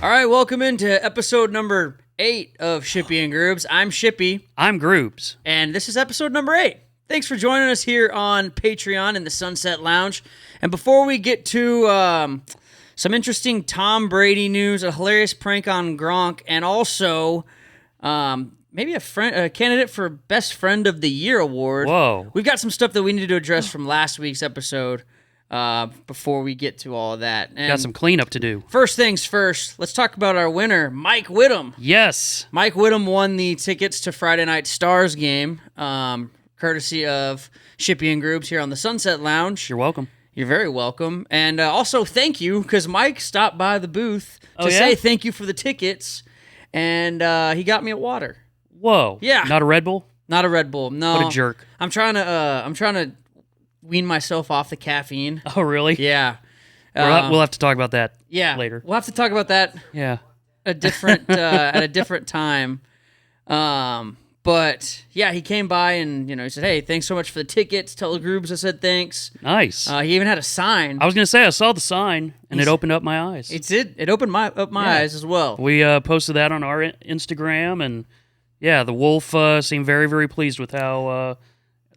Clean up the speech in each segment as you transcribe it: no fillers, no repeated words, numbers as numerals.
All right, welcome into episode number 8 of Shippy and Grubes. I'm Shippy. I'm Grubes. And this is episode number 8. Thanks for joining us here on Patreon in the Sunset Lounge. And before we get to some interesting Tom Brady news, a hilarious prank on Gronk, and also maybe a candidate for Best Friend of the Year award. Whoa. We've got some stuff that we need to address from last week's episode. Before we get to all of that. And got some cleanup to do. First things first, let's talk about our winner, Mike Whittem. Yes. Mike Whittem won the tickets to Friday Night Stars game, courtesy of Shippy and Grubes here on the Sunset Lounge. You're welcome. You're very welcome. And also thank you, because Mike stopped by the booth to say thank you for the tickets, and he got me a water. Whoa. Yeah. Not a Red Bull? Not a Red Bull, no. What a jerk. I'm trying to wean myself off the caffeine. Oh, really? Yeah. We'll have to talk about that later. We'll have to talk about that at a different time. But yeah, he came by and he said, "Hey, thanks so much for the tickets. Tell the Grubes I said thanks." Nice. He even had a sign. I was gonna say I saw the sign and it opened up my eyes. It did. It opened my eyes as well. We posted that on our Instagram, and yeah, the Wolf seemed very, very pleased with how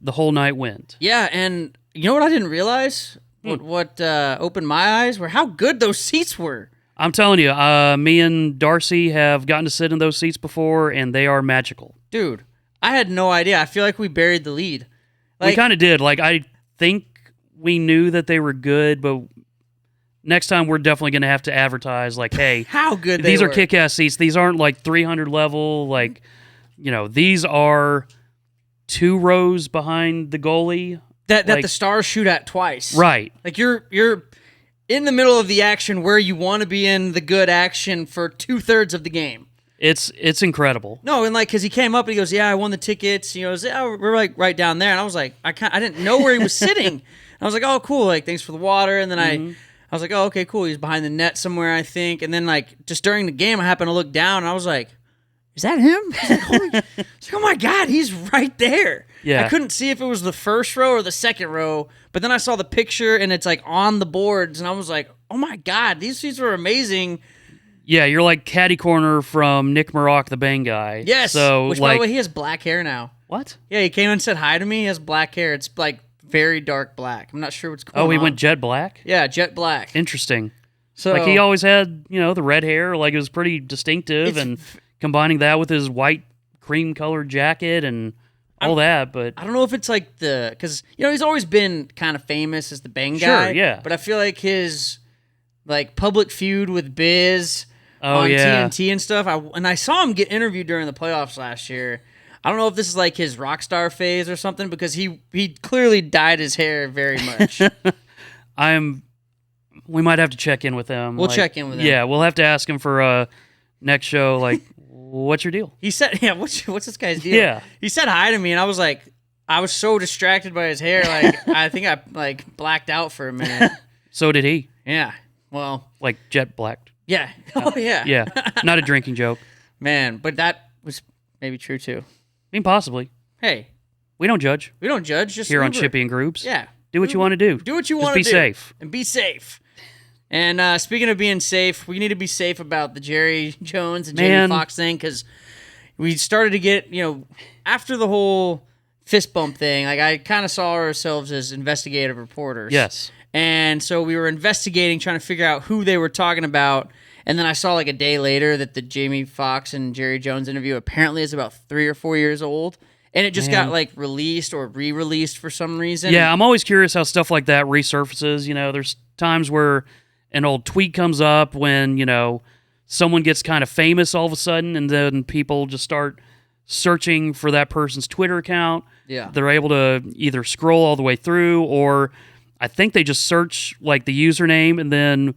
the whole night went. Yeah, and you know what I didn't realize? What opened my eyes were how good those seats were. I'm telling you, me and Darcy have gotten to sit in those seats before, and they are magical. Dude, I had no idea. I feel like we buried the lead. We kind of did. Like, I think we knew that they were good, but next time we're definitely going to have to advertise, like, hey, how good these are kick-ass seats. These aren't like 300 level. Like, these are 2 rows behind the goalie. That the Stars shoot at twice. Right. Like, you're in the middle of the action where you want to be in the good action for 2/3 of the game. It's incredible. No, and because he came up and he goes, "Yeah, I won the tickets." He goes, "Yeah, we're like right down there." And I was like, I didn't know where he was sitting. I was like, "Oh, cool. Like, thanks for the water." And then I was like, "Oh, okay, cool. He's behind the net somewhere, I think." And then just during the game, I happened to look down and I was like, "Is that him?" I was like, oh my God, he's right there. Yeah. I couldn't see if it was the first row or the second row, but then I saw the picture and it's on the boards, and I was like, "Oh my God, these seats were amazing." Yeah, you're like catty corner from Nick Maroc, the Bang guy. Yes. So, which, by the way, he has black hair now. What? Yeah, he came and said hi to me. He has black hair. It's very dark black. I'm not sure what's going on. Oh, he went jet black? Yeah, jet black. Interesting. So he always had, the red hair. Like, it was pretty distinctive, and combining that with his white cream-colored jacket and all that, but I don't know if it's because he's always been kind of famous as the Bang guy. Sure, yeah. But I feel like his public feud with Biz on yeah. TNT and stuff. I saw him get interviewed during the playoffs last year. I don't know if this is his rock star phase or something, because he clearly dyed his hair very much. We might have to check in with him. We'll check in with him. Yeah, we'll have to ask him for next show. What's your deal? He said, "Yeah, what's this guy's deal?" Yeah, he said hi to me, and I was like, I was so distracted by his hair, I think I blacked out for a minute. So did he. Yeah. Well, jet blacked. Yeah. Oh yeah. Yeah. Not a drinking joke. Man, but that was maybe true too. I mean, possibly. Hey, we don't judge. We don't judge. Just here on Shippy and Grubes. Yeah. Do what you want to do. Do what you want to do. Just be safe. And be safe. And speaking of being safe, we need to be safe about the Jerry Jones and Jamie Foxx thing, because we started to get, after the whole fist bump thing, I kind of saw ourselves as investigative reporters. Yes. And so we were investigating, trying to figure out who they were talking about. And then I saw a day later that the Jamie Foxx and Jerry Jones interview apparently is about 3 or 4 years old. And it just got released or re-released for some reason. Yeah, I'm always curious how stuff like that resurfaces. There's times where an old tweet comes up when, someone gets kind of famous all of a sudden, and then people just start searching for that person's Twitter account. Yeah. They're able to either scroll all the way through, or I think they just search the username and then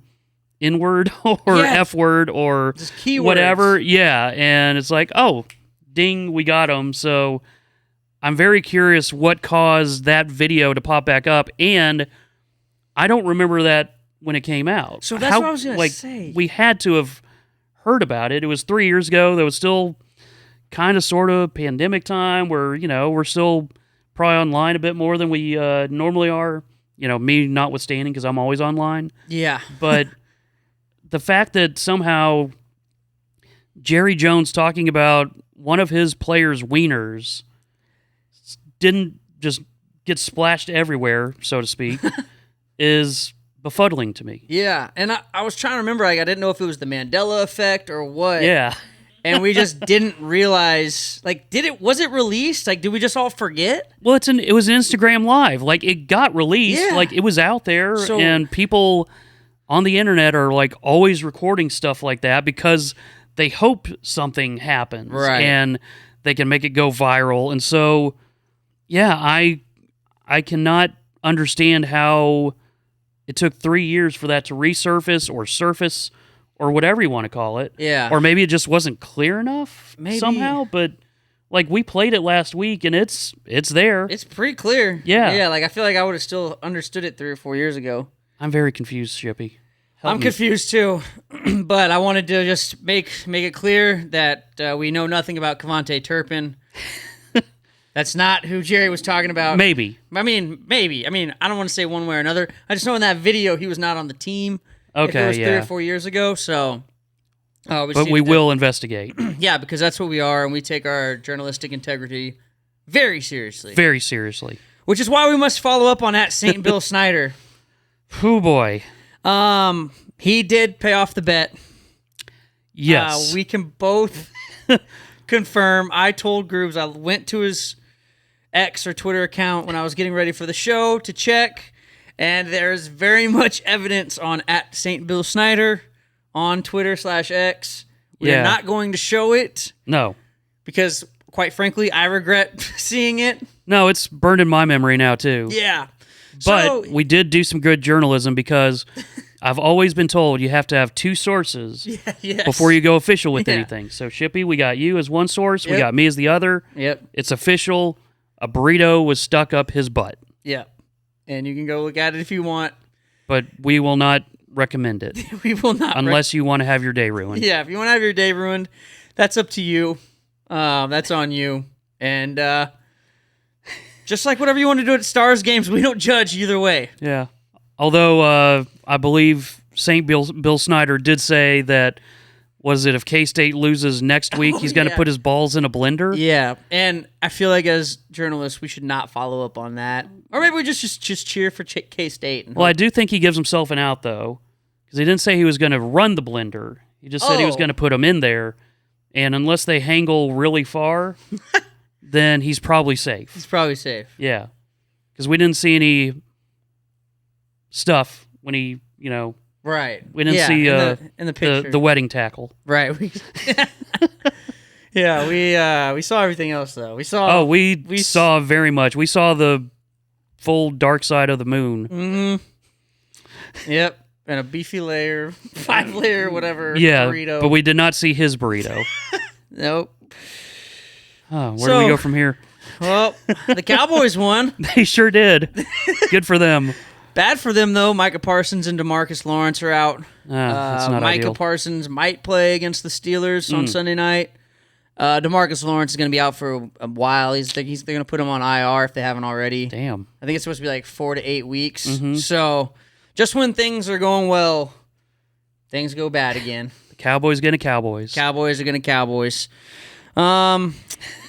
N-word or F-word or just keywords. Whatever. Yeah, and it's oh, ding, we got them. So I'm very curious what caused that video to pop back up, and I don't remember that when it came out. So that's what I was going to say. We had to have heard about it. It was 3 years ago. There was still kind of sort of pandemic time where, we're still probably online a bit more than we normally are. Me notwithstanding, because I'm always online. Yeah. But the fact that somehow Jerry Jones talking about one of his players' wieners didn't just get splashed everywhere, so to speak, is befuddling to me. Yeah, and I was trying to remember, like, I didn't know if it was the Mandela effect or what. Yeah. And we just didn't realize, like, was it released? Like, did we just all forget? Well, it was an Instagram Live. Like, it got released. Yeah. Like, it was out there, So- and people on the internet are, like, always recording stuff like that because they hope something happens. Right. And they can make it go viral. And so, yeah, I cannot understand how it took 3 years for that to resurface or surface or whatever you want to call it. Yeah. Or maybe it just wasn't clear enough Maybe. somehow. But, like, we played it last week, and it's there. It's pretty clear. Yeah. Yeah, like, I feel like I would have still understood it 3 or 4 years ago. I'm very confused, Shippy. Help I'm me. confused too, but I wanted to just make it clear that we know nothing about Cavante Turpin. That's not who Jerry was talking about. Maybe. I mean, maybe. I mean, I don't want to say one way or another. I just know in that video he was not on the team. Okay, if it was 3 yeah. or 4 years ago. So, But we will investigate. Yeah, because that's what we are, and we take our journalistic integrity very seriously. Very seriously. Which is why we must follow up on that St. Bill Snyder. Oh, boy. He did pay off the bet. Yes. We can both confirm. I told Grubes, I went to his X or Twitter account when I was getting ready for the show to check, and there's very much evidence on @StBillSnyder on Twitter/X. We're Yeah. not going to show it No. because, quite frankly, I regret seeing it. No, it's burned in my memory now, too. Yeah. But So- we did do some good journalism because I've always been told you have to have 2 sources Yes. before you go official with Yeah. anything. So, Shippy, we got you as one source. We Yep. got me as the other. Yep. It's official. A burrito was stuck up his butt. Yep. And you can go look at it if you want. But we will not recommend it We will not. unless you want to have your day ruined. Yeah, if you want to have your day ruined, that's up to you. That's on you. And just like whatever you want to do at Stars games, we don't judge either way. Yeah. Although I believe St. Bill Snyder did say that, was it if K-State loses next week, he's going to yeah. put his balls in a blender? Yeah, and I feel like as journalists, we should not follow up on that. Or maybe we just cheer for K-State. Well, I do think he gives himself an out, though, because he didn't say he was going to run the blender. He just said he was Oh. going to put him in there, and unless they hangle really far, then he's probably safe. He's probably safe. Yeah, because we didn't see any stuff when he, Right. we didn't see in the picture. the wedding tackle. Right. Yeah, we saw everything else though. We saw. We saw very much. We saw the full dark side of the moon. Mm-hmm. Yep. And a beefy layer, 5-layer, whatever. Yeah, burrito. but we did not see his burrito. Nope. Oh, where do we go from here? Well, the Cowboys won. They sure did. Good for them. Bad for them though. Micah Parsons and DeMarcus Lawrence are out. That's not Micah ideal. Parsons might play against the Steelers on Sunday night. DeMarcus Lawrence is going to be out for a while. They're going to put him on IR if they haven't already. Damn. I think it's supposed to be like 4 to 8 weeks. Mm-hmm. So just when things are going well, things go bad again. The Cowboys getting Cowboys. Cowboys are going to Cowboys. I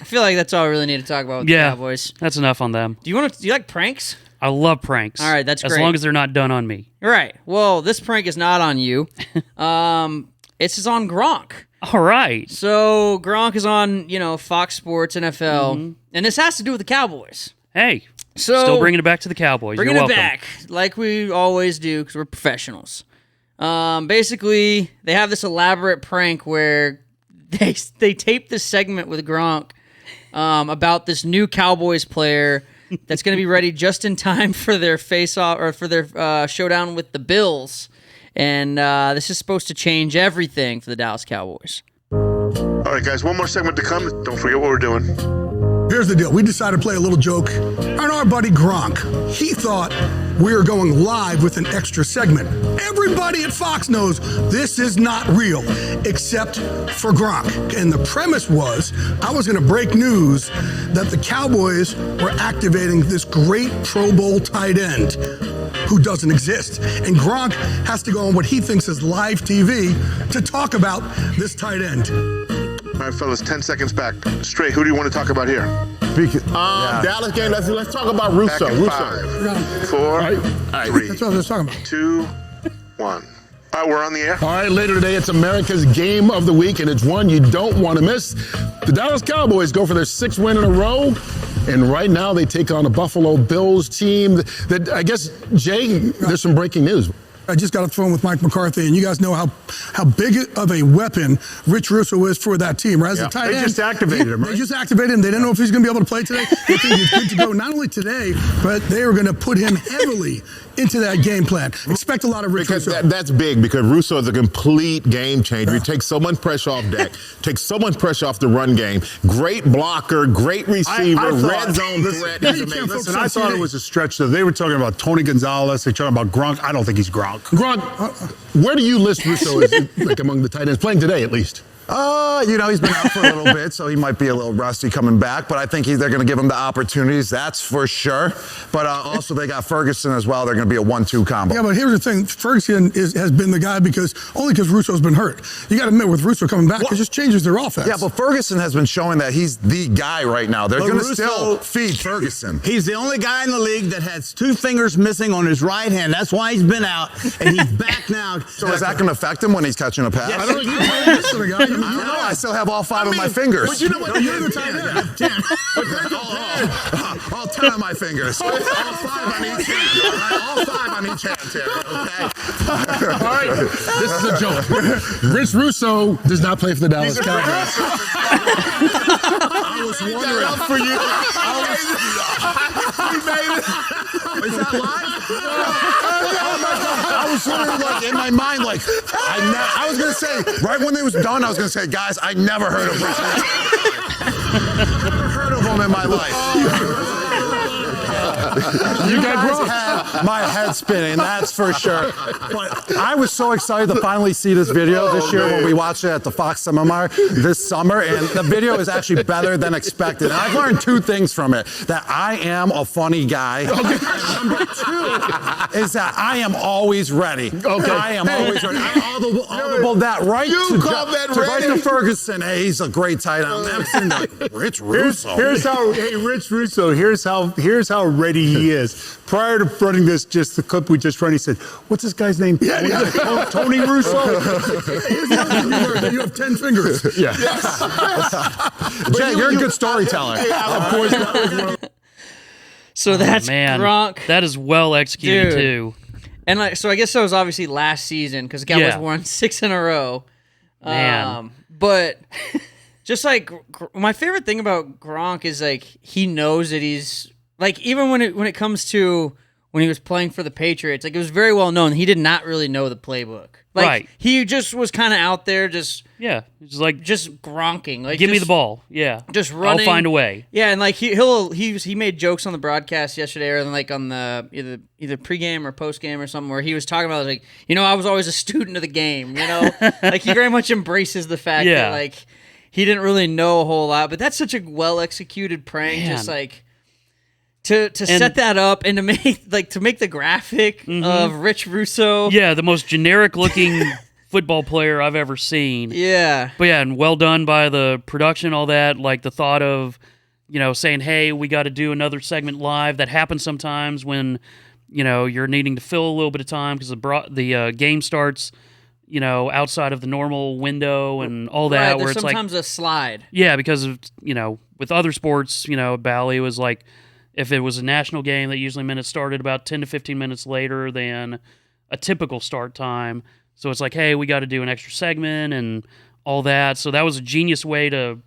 feel like that's all I really need to talk about with the Cowboys. That's enough on them. Do you like pranks? I love pranks. All right, that's as great. long as they're not done on me. Right. Well, this prank is not on you. It's just on Gronk. All right. So Gronk is on, Fox Sports, NFL, Mm-hmm. and this has to do with the Cowboys. Hey, So still bringing it back to the Cowboys. bringing You're it welcome. back like we always do because we're professionals. Basically, they have this elaborate prank where they tape this segment with Gronk about this new Cowboys player that's going to be ready just in time for their face-off or for their showdown with the Bills. And this is supposed to change everything for the Dallas Cowboys. All right, guys, one more segment to come. Don't forget what we're doing. Here's the deal. We decided to play a little joke on our buddy Gronk. He thought we were going live with an extra segment. Everybody at Fox knows this is not real, except for Gronk. And the premise was I was going to break news that the Cowboys were activating this great Pro Bowl tight end. who doesn't exist. And Gronk has to go on what he thinks is live TV to talk about this tight end. All right, fellas, 10 seconds back. Straight, who do you want to talk about here? Dallas game. Let's talk about Russo. Back in 5, 4, 3, That's what I was talking about. 2, 1. All right, we're on the air. All right, later today, it's America's Game of the Week, and it's one you don't want to miss. The Dallas Cowboys go for their 6th win in a row, and right now they take on a Buffalo Bills team that I guess, Jay, there's some breaking news. I just got off the phone with Mike McCarthy, and you guys know how big of a weapon Rich Russo is for that team. Right? As a tight end, just activated him, right? They just activated him. They didn't know if he's going to be able to play today. They think he's good to go not only today, but they are going to put him heavily into that game plan. Expect a lot of Rich Russo. That's big because Russo is a complete game changer. He takes so much pressure off deck, takes so much pressure off the run game. Great blocker, great receiver, red zone threat. Listen, I thought it was a stretch. Though. They were talking about Tony Gonzalez. They're talking about Gronk. I don't think he's Gronk. Gronk, where do you list Russo as, like among the tight ends playing today at least? He's been out for a little bit, so he might be a little rusty coming back, but I think they're going to give him the opportunities, that's for sure. But also they got Ferguson as well. They're going to be a 1-2 combo. Yeah, but here's the thing. Ferguson has been the guy because Russo's been hurt. You got to admit, with Russo coming back, it just changes their offense. Yeah, but Ferguson has been showing that he's the guy right now. They're going to still Russo- feed Ferguson. He's the only guy in the league that has 2 fingers missing on his right hand. That's why he's been out, and he's back now. So is that going to affect him when he's catching a pass? I don't know. You play this to the guy. I don't know. I still have all 5 of my fingers. But you know what? You're the tight end. All 10 of my fingers. All 5 on each hand. All 5 on each hand, Terry. Okay. All right. This is a joke. Rich Russo does not play for the Dallas Cowboys. I was wondering. For you. Is that live? I was wondering, like, in my mind, like, I was going to say, right when it was done, I was going to say, guys, I never heard of Rich Russo. Never heard of him in my life. You guys had my head spinning, that's for sure. But I was so excited to finally see this video this year when we watched it at the Fox Seminar this summer, and the video is actually better than expected. And I've learned 2 things from it: that I am a funny guy. And number 2 is that I am always ready. Okay. I am always ready. I audible that right to Ferguson. Hey, he's a great tight end. Rich Russo. Rich Russo. Here's how ready he is. Prior to running this, just the clip we just run, he said, "What's this guy's name? Tony Russo." You have 10 fingers. Yeah. Jay, you're a good storyteller. Of course. So that's Man, Gronk. that is well executed Dude. too. And so I guess that was obviously last season because the Cowboys Yeah. won 6 in a row. Man. But just like my favorite thing about Gronk is like he knows that he's like even when it comes to when he was playing for the Patriots, like it was very well known he did not really know the playbook. Like Right. he just was kind of out there just It's like, gronking. Like give me just- the ball. Yeah. Just running. I'll find a way. Yeah, and like he made jokes on the broadcast yesterday, or like on the either pregame or postgame or something, where he was talking about like, I was always a student of the game, like he very much embraces the fact that like he didn't really know a whole lot, but that's such a well executed prank, just like to set that up and to make the graphic of Rich Russo. Yeah, the most generic looking football player I've ever seen. Yeah. But yeah, and well done by the production, all that. Like the thought of, saying, hey, we got to do another segment live. That happens sometimes when, you're needing to fill a little bit of time because the game starts, outside of the normal window and all that. Right, where there's it's sometimes a slide. Yeah, because of, with other sports, Bally was like, if it was a national game, that usually meant it started about 10 to 15 minutes later than a typical start time. So it's like, hey, we got to do an extra segment and all that. So that was a genius way to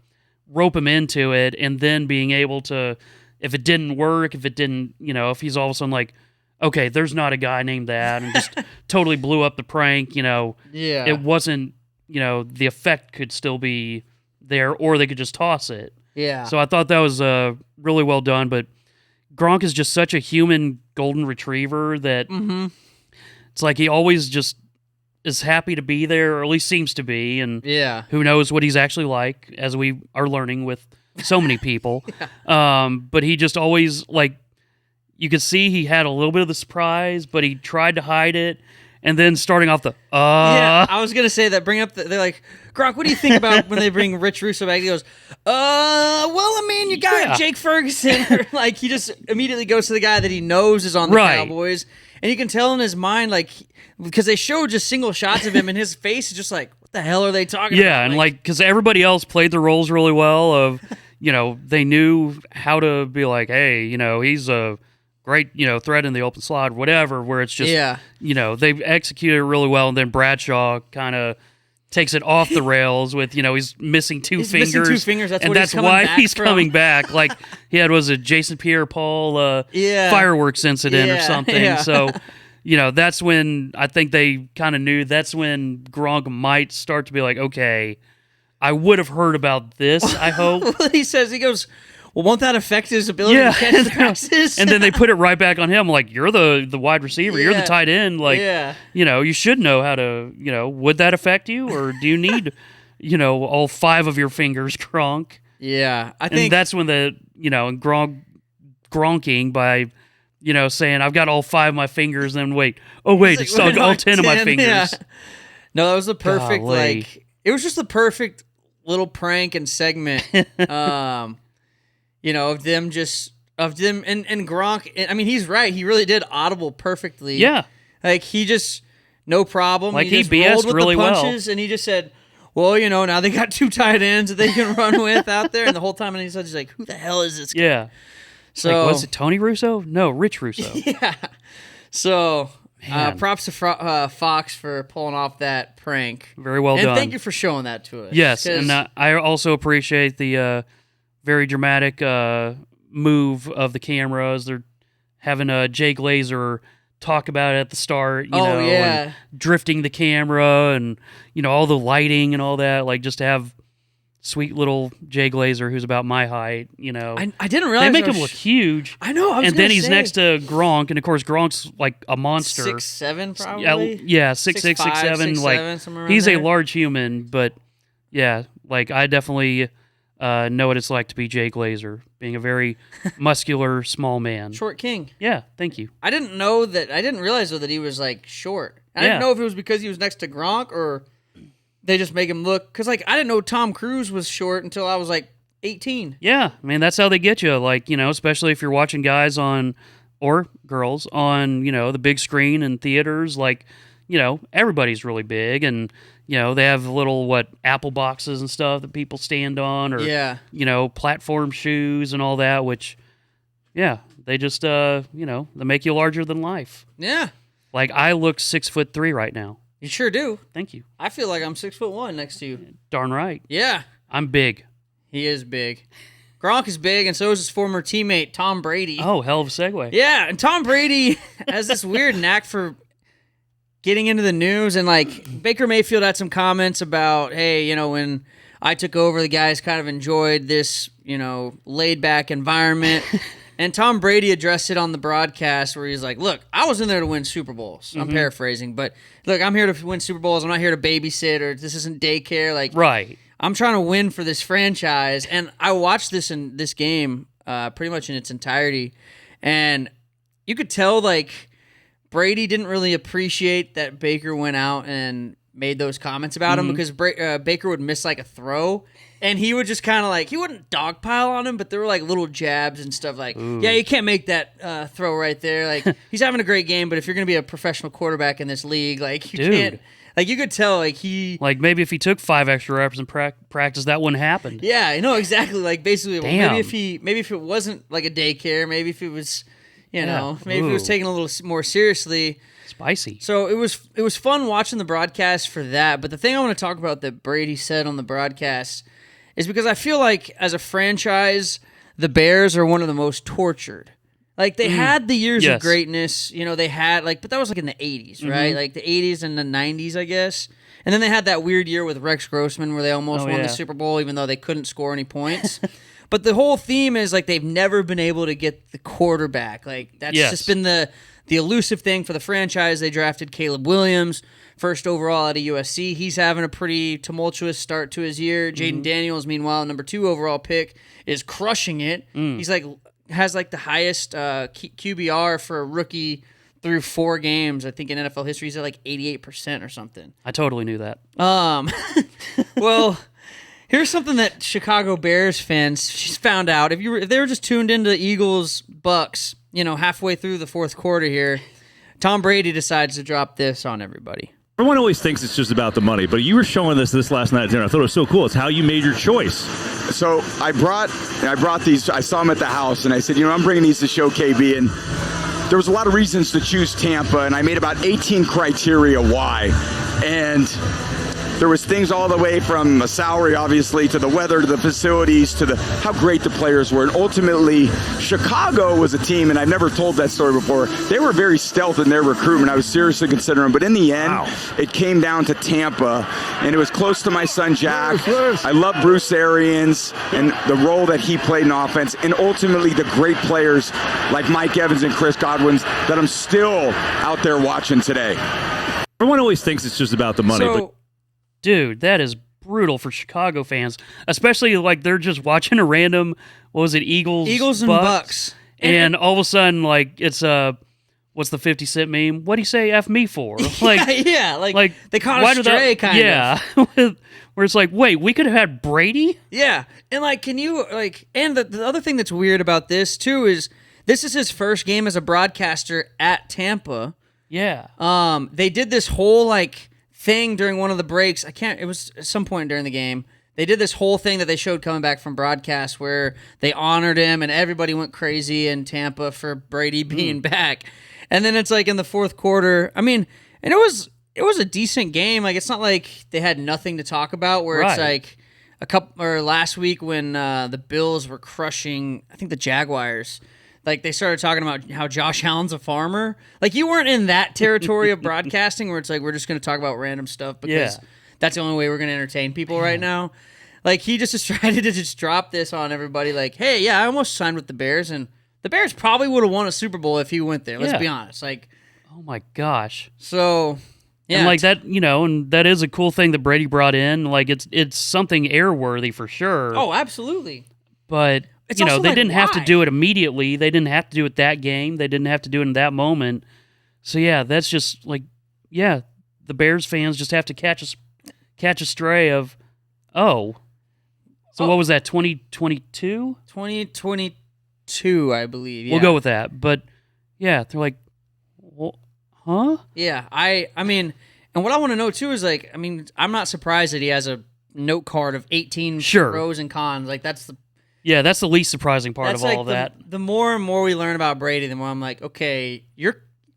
rope him into it, and then being able to, if it didn't work, if it didn't, if he's all of a sudden like, okay, there's not a guy named that, and just totally blew up the prank, it wasn't, the effect could still be there, or they could just toss it. Yeah. So I thought that was really well done, but Gronk is just such a human golden retriever that it's like he always just is happy to be there, or at least seems to be, and who knows what he's actually like, as we are learning with so many people. But he just always, like, you could see he had a little bit of the surprise, but he tried to hide it. And then starting off yeah, I was gonna say that. They're like, Gronk, what do you think about when they bring Rich Russo back? He goes, well, I mean, you got Jake Ferguson. Like, he just immediately goes to the guy that he knows is on the Cowboys, and you can tell in his mind, like, because they show just single shots of him, and his face is just like, what the hell are they talking about? Yeah, and like, because everybody else played the roles really well. Of they knew how to be like, hey, he's a great, threat in the open slot, whatever, where it's just, they've executed it really well, and then Bradshaw kind of takes it off the rails with, he's missing two fingers. Missing 2 fingers, that's why he's coming back. Like, he had, was it Jason Pierre-Paul fireworks incident or something. Yeah. So, that's when I think they kind of knew that's when Gronk might start to be like, okay, I would have heard about this, I hope. He goes, well, won't that affect his ability to catch the passes? And then they put it right back on him. Like, you're the wide receiver. You're the tight end. Like, you should know how to, would that affect you? Or do you need, all 5 of your fingers, Gronk? Yeah. I think and that's when and Gronking by, saying, I've got all 5 of my fingers. And then it's still all 10 of my fingers. Yeah. No, that was the perfect, it was just the perfect little prank and segment. Of them and Gronk. I mean, he's right. He really did audible perfectly. Yeah. Like, he just, no problem. Like, he he just BS'd rolled with really the punches, and he just said, well, now they got 2 tight ends that they can run with out there. And the whole time, and he's just like, who the hell is this guy? Yeah. So, was it Tony Russo? No, Rich Russo. Yeah. So, props to Fox for pulling off that prank. Very well done. And thank you for showing that to us. Yes, and I also appreciate the very dramatic move of the cameras. They're having Jay Glazer talk about it at the start, and drifting the camera and, all the lighting and all that, like, just to have sweet little Jay Glazer, who's about my height, I didn't realize they make him look huge. I know. And then he's next to Gronk, and of course Gronk's like a monster. 6'7", probably. Yeah, 6'6", 6'7". Like, he's a large human, but yeah, like, I definitely know what it's like to be Jay Glazer, being a very muscular small man. Short king. Yeah, thank you. I didn't realize though that he was like short. I didn't know if it was because he was next to Gronk or they just make him look, because like I didn't know Tom Cruise was short until I was like 18. Yeah, I mean, that's how they get you. Like, especially if you're watching guys or girls on, the big screen in theaters, like, everybody's really big, and, they have little, Apple boxes and stuff that people stand on, or, platform shoes and all that, which, they just, they make you larger than life. Yeah. Like, I look 6'3" right now. You sure do. Thank you. I feel like I'm 6'1" next to you. Darn right. Yeah. I'm big. He is big. Gronk is big, and so is his former teammate, Tom Brady. Oh, hell of a segue. Yeah, and Tom Brady has this weird knack for getting into the news, and like Baker Mayfield had some comments about, hey, when I took over, the guys kind of enjoyed this, laid-back environment. And Tom Brady addressed it on the broadcast where he's like, look, I was in there to win Super Bowls. I'm paraphrasing, but look, I'm here to win Super Bowls. I'm not here to babysit, or this isn't daycare. Like, right. I'm trying to win for this franchise. And I watched this game pretty much in its entirety, and you could tell like Brady didn't really appreciate that Baker went out and made those comments about him, because Baker would miss like a throw. And he would just kind of like, he wouldn't dogpile on him, but there were like little jabs and stuff like, yeah, you can't make that throw right there. Like, he's having a great game, but if you're going to be a professional quarterback in this league, like, you can't. Like, you could tell, like, like, maybe if he took 5 extra reps in practice, that wouldn't happen. Yeah, I know, exactly. Like, basically, well, maybe if it wasn't like a daycare, maybe if it was, maybe if it was taken a little more seriously. Spicy. So it was fun watching the broadcast for that. But the thing I want to talk about that Brady said on the broadcast is because I feel like as a franchise, the Bears are one of the most tortured. Like, they had the years of greatness, they had, like, but that was like in the 80s, right? Like the 80s and the 90s, I guess. And then they had that weird year with Rex Grossman where they almost won the Super Bowl, even though they couldn't score any points. But the whole theme is, like, they've never been able to get the quarterback. Like, that's just been the elusive thing for the franchise. They drafted Caleb Williams, first overall out of USC. He's having a pretty tumultuous start to his year. Jaden Daniels, meanwhile, number 2 overall pick, is crushing it. He's like has like the highest QBR for a rookie through 4 games. I think in NFL history, he's at like 88% or something. I totally knew that. Well, here's something that Chicago Bears fans found out. If they were just tuned into Eagles Bucks, halfway through the fourth quarter here, Tom Brady decides to drop this on everybody. Everyone always thinks it's just about the money, but you were showing this last night at dinner. I thought it was so cool. It's how you made your choice. So I brought these. I saw them at the house, and I said, I'm bringing these to show KB. And there was a lot of reasons to choose Tampa, and I made about 18 criteria why. And there was things all the way from a salary, obviously, to the weather, to the facilities, to how great the players were. And ultimately, Chicago was a team, and I've never told that story before. They were very stealth in their recruitment. I was seriously considering them. But in the end, It came down to Tampa, and it was close to my son, Jack. I love Bruce Arians and the role that he played in offense, and ultimately the great players like Mike Evans and Chris Godwin that I'm still out there watching today. Everyone always thinks it's just about the money, but dude, that is brutal for Chicago fans, especially like they're just watching a random, Eagles and Bucks. And all of a sudden, like, it's what's the 50 Cent meme? What'd he say F me for? Like, yeah, like they caught a stray kind of. Yeah, where it's like, wait, we could have had Brady? Yeah, and like, can you, like, and the other thing that's weird about this, too, is this is his first game as a broadcaster at Tampa. Yeah. They did this whole, like, thing during one of the breaks. It was at some point during the game. They did this whole thing that they showed coming back from broadcast where they honored him and everybody went crazy in Tampa for Brady being back. And then it's like in the fourth quarter, and it was a decent game. Like, it's not like they had nothing to talk about where it's like last week when the Bills were crushing, I think, the Jaguars. Like, they started talking about how Josh Allen's a farmer. Like, you weren't in that territory of broadcasting where it's like, we're just going to talk about random stuff because that's the only way we're going to entertain people right now. Like, he just decided to just drop this on everybody. Like, hey, yeah, I almost signed with the Bears, and the Bears probably would have won a Super Bowl if he went there. Let's be honest. Like, oh my gosh. So, yeah. And like that, and that is a cool thing that Brady brought in. Like, it's something airworthy for sure. Oh, absolutely. But it's they also didn't have to why? do it immediately. They didn't have to do it that game. They didn't have to do it in that moment. So yeah, that's just like, the Bears fans just have to catch a stray of, So what was that, 2022? 2022, I believe. Yeah. We'll go with that. But yeah, they're like, well, huh? Yeah, I mean, and what I want to know too is like, I'm not surprised that he has a note card of 18 pros and cons. Like, that's the least surprising part of all of that. The more and more we learn about Brady, the more I'm like, okay,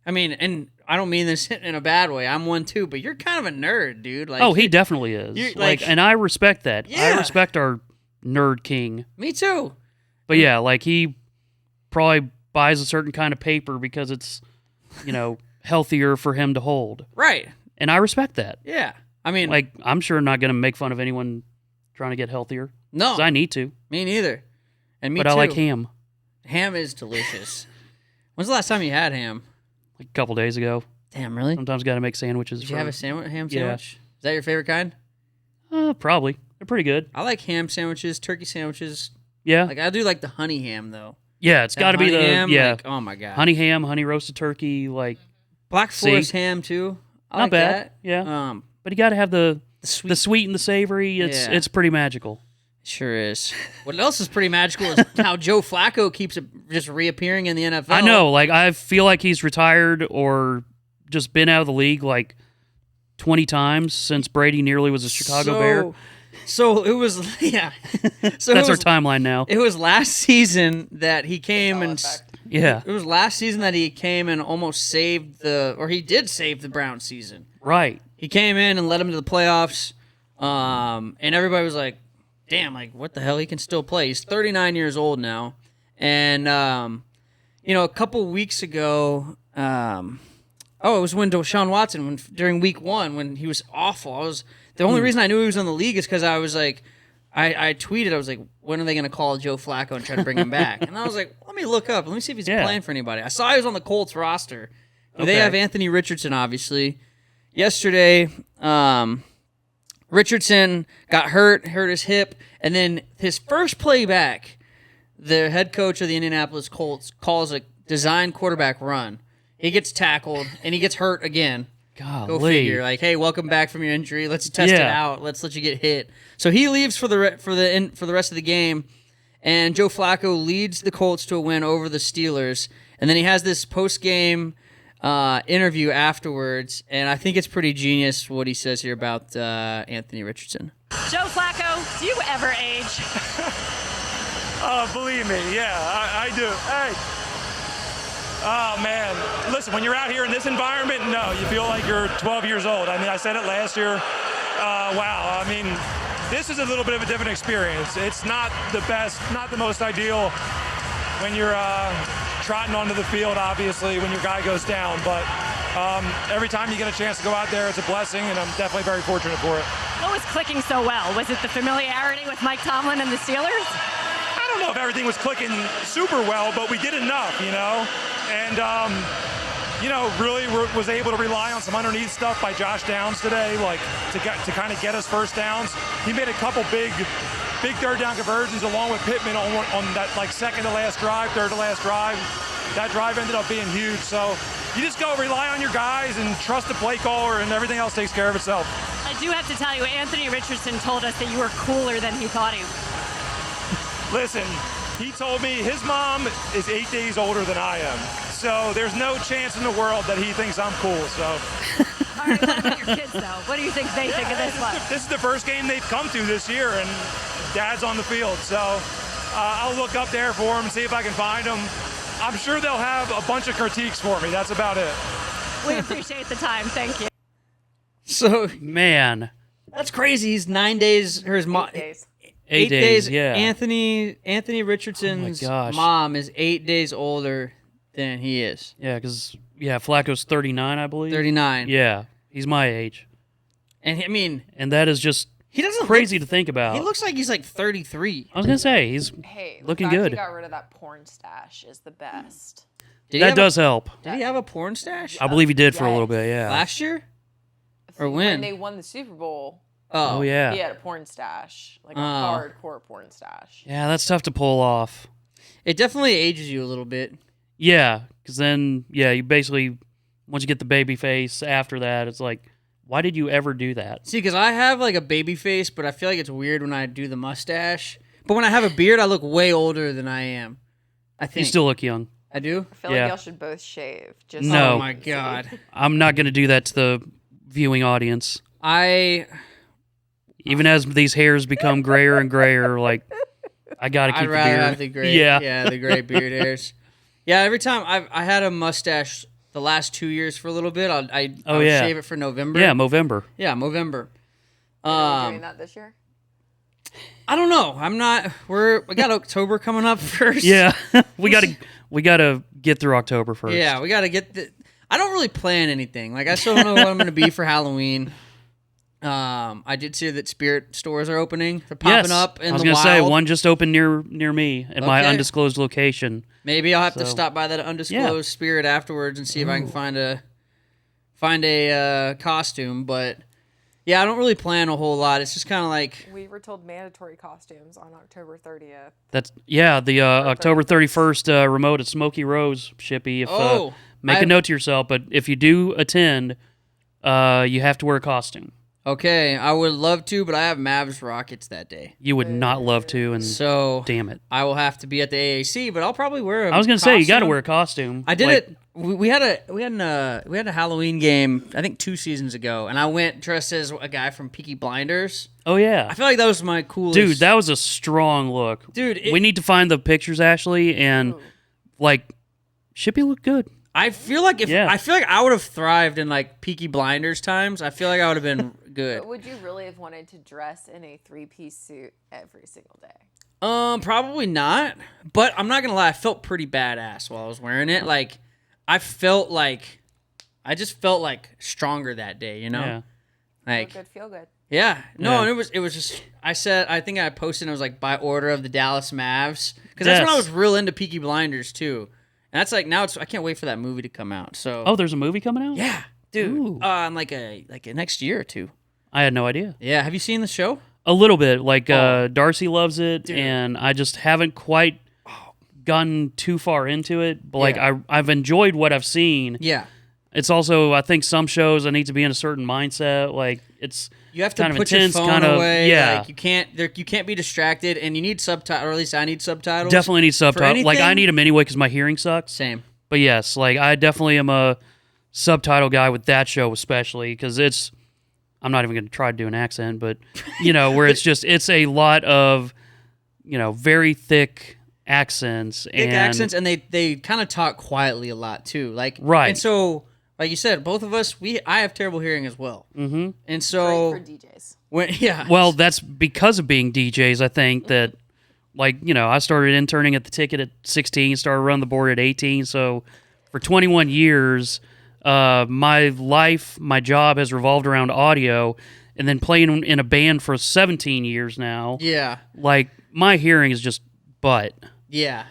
and I don't mean this in a bad way. I'm one too, but you're kind of a nerd, dude. Like, he definitely is. Like, and I respect that. Yeah. I respect our nerd king. Me too. But yeah, like, he probably buys a certain kind of paper because it's, healthier for him to hold. Right. And I respect that. Yeah. Like, I'm sure not going to make fun of anyone trying to get healthier. No. Because I need to. Me neither. And me but too. I like ham. Ham is delicious. When's the last time you had ham? Like a couple days ago. Damn, really? Sometimes got to make sandwiches. Did you have a ham sandwich? Yeah. Is that your favorite kind? Probably. They're pretty good. I like ham sandwiches, turkey sandwiches. Yeah. Like, I do like the honey ham, though. Yeah, it's got to be the ham, like, oh my god. Honey ham, honey roasted turkey, like Black Forest ham too. I Not like bad. That. Yeah. But you got to have the sweet and the savory. It's pretty magical. Sure is. What else is pretty magical is how Joe Flacco keeps just reappearing in the NFL. I know. Like, I feel like he's retired or just been out of the league like 20 times since Brady nearly was a Chicago Bear. So it was, yeah. So that's our timeline now. It was last season that he came and yeah. It was last season that he came and almost saved he did save the Browns season. Right. He came in and led them to the playoffs, and everybody was like, "Damn, like what the hell? He can still play." He's 39 years old now, and a couple weeks ago, it was when Deshaun Watson during week 1 when he was awful. The only reason I knew he was in the league is because I was like, I tweeted, I was like, when are they going to call Joe Flacco and try to bring him back? And I was like, let me look up. Let me see if he's playing for anybody. I saw he was on the Colts roster. Okay. They have Anthony Richardson, obviously. Yesterday, Richardson got hurt his hip, and then his first play back, the head coach of the Indianapolis Colts calls a design quarterback run. He gets tackled and he gets hurt again. Golly. Go figure. Like, hey, welcome back from your injury. Let's test it out. Let's let you get hit. So he leaves for the rest of the game, and Joe Flacco leads the Colts to a win over the Steelers. And then he has this post-game interview afterwards, and I think it's pretty genius what he says here about Anthony Richardson. Joe Flacco, do you ever age? Oh, believe me, yeah, I do. Hey. Oh, man. Listen, when you're out here in this environment, no, you feel like you're 12 years old. I mean, I said it last year. Wow. I mean, this is a little bit of a different experience. It's not the best, not the most ideal when you're trotting onto the field, obviously, when your guy goes down. But every time you get a chance to go out there, it's a blessing, and I'm definitely very fortunate for it. What was clicking so well? Was it the familiarity with Mike Tomlin and the Steelers? I don't know if everything was clicking super well, but we did enough, you know? And, really was able to rely on some underneath stuff by Josh Downs today, like to kind of get us first downs. He made a couple big third down conversions along with Pittman on that second to last drive, third to last drive. That drive ended up being huge. So you just go rely on your guys and trust the play caller, and everything else takes care of itself. I do have to tell you, Anthony Richardson told us that you were cooler than he thought he was. Listen, he told me his mom is 8 days older than I am. So there's no chance in the world that he thinks I'm cool. So. All right, what about your kids, though? What do you think they think of this one? This is the first game they've come to this year, and Dad's on the field. So I'll look up there for him and see if I can find him. I'm sure they'll have a bunch of critiques for me. That's about it. We appreciate the time. Thank you. So, man, that's crazy. He's 9 days, or his mom. 8 days. 8 days, yeah. Anthony Richardson's mom is 8 days older than he is. Yeah, because Flacco's 39, I believe. 39. Yeah, he's my age. And and that is just crazy to think about. He looks like he's like 33. I was gonna say he's looking good. He got rid of that porn stash is the best. That does help. Did he have a porn stash? I believe he did for a little bit. Yeah. Last year, or when they won the Super Bowl. Oh yeah. He had a porn stash, like a hardcore porn stash. Yeah, that's tough to pull off. It definitely ages you a little bit. Yeah, because then you basically once you get the baby face after that, it's like, why did you ever do that? See, because I have like a baby face, but I feel like it's weird when I do the mustache. But when I have a beard, I look way older than I am. I think you still look young. I do. I feel like y'all should both shave. Just no, oh my god, I'm not going to do that to the viewing audience. Even as these hairs become grayer and grayer, like I got to keep the beard. I'd rather have the gray, the gray beard hairs. Yeah, every time I had a mustache the last 2 years for a little bit, I would shave it for November. Yeah, Movember. Yeah, Movember. Are we doing that this year? I don't know. I'm not. We got October coming up first. Yeah, we gotta get through October first. Yeah, we gotta get. I don't really plan anything. Like I still don't know what I'm gonna be for Halloween. I did see that spirit stores are opening. They're popping up in the wild. I was gonna say one just opened near me at my undisclosed location. Maybe I'll have to stop by that undisclosed spirit afterwards and see if I can find a costume. But yeah, I don't really plan a whole lot. It's just kind of like we were told mandatory costumes on October 30th. That's the October 31st remote at Smoky Rose, Shippy. If make a note to yourself, but if you do attend, you have to wear a costume. Okay, I would love to, but I have Mavs Rockets that day. You would not love to, and so damn it, I will have to be at the AAC. But I'll probably wear I was gonna say you got to wear a costume. I did it. We had a Halloween game I think 2 seasons ago, and I went dressed as a guy from Peaky Blinders. Oh yeah, I feel like that was my coolest. Dude, that was a strong look. Dude, we need to find the pictures, Ashley, and Shippy looked good. I feel like I would have thrived in like Peaky Blinders times. I feel like I would have been good. But would you really have wanted to dress in a 3-piece suit every single day? Probably not. But I'm not gonna lie, I felt pretty badass while I was wearing it. Like I just felt like stronger that day, you know? Yeah. Like feel good. Yeah. No, and it was just I think I posted and it was like by order of the Dallas Mavs. Because that's when I was real into Peaky Blinders too. And that's like now I can't wait for that movie to come out. So there's a movie coming out? Yeah, dude. In like a next year or two. I had no idea. Yeah, have you seen the show? A little bit. Like Darcy loves it, and I just haven't quite gotten too far into it, but like Yeah. I've enjoyed what I've seen. Yeah. It's also, I think some shows I need to be in a certain mindset. Like it's You have to kind of put intense, your phone kind of, away. yeah. Like you can't be distracted, and you need subtitles. Or at least I need subtitles. Definitely need for subtitles. Like I anything. need them anyway because my hearing sucks. Same. But yes, like I definitely am a subtitle guy with that show, especially because it's. I'm not even going to try to do an accent, but where it's a lot of, very thick accents Thick accents, and they kind of talk quietly a lot too. Like Right. And so, like you said, both of us, I have terrible hearing as well. Mm-hmm. And so Great for DJs. yeah. Well, that's because of being DJs. I think that, I started interning at the ticket at 16, started running the board at 18. So for 21 years, my job has revolved around audio, and then playing in a band for 17 years now. Yeah. Like my hearing is just butt. Yeah.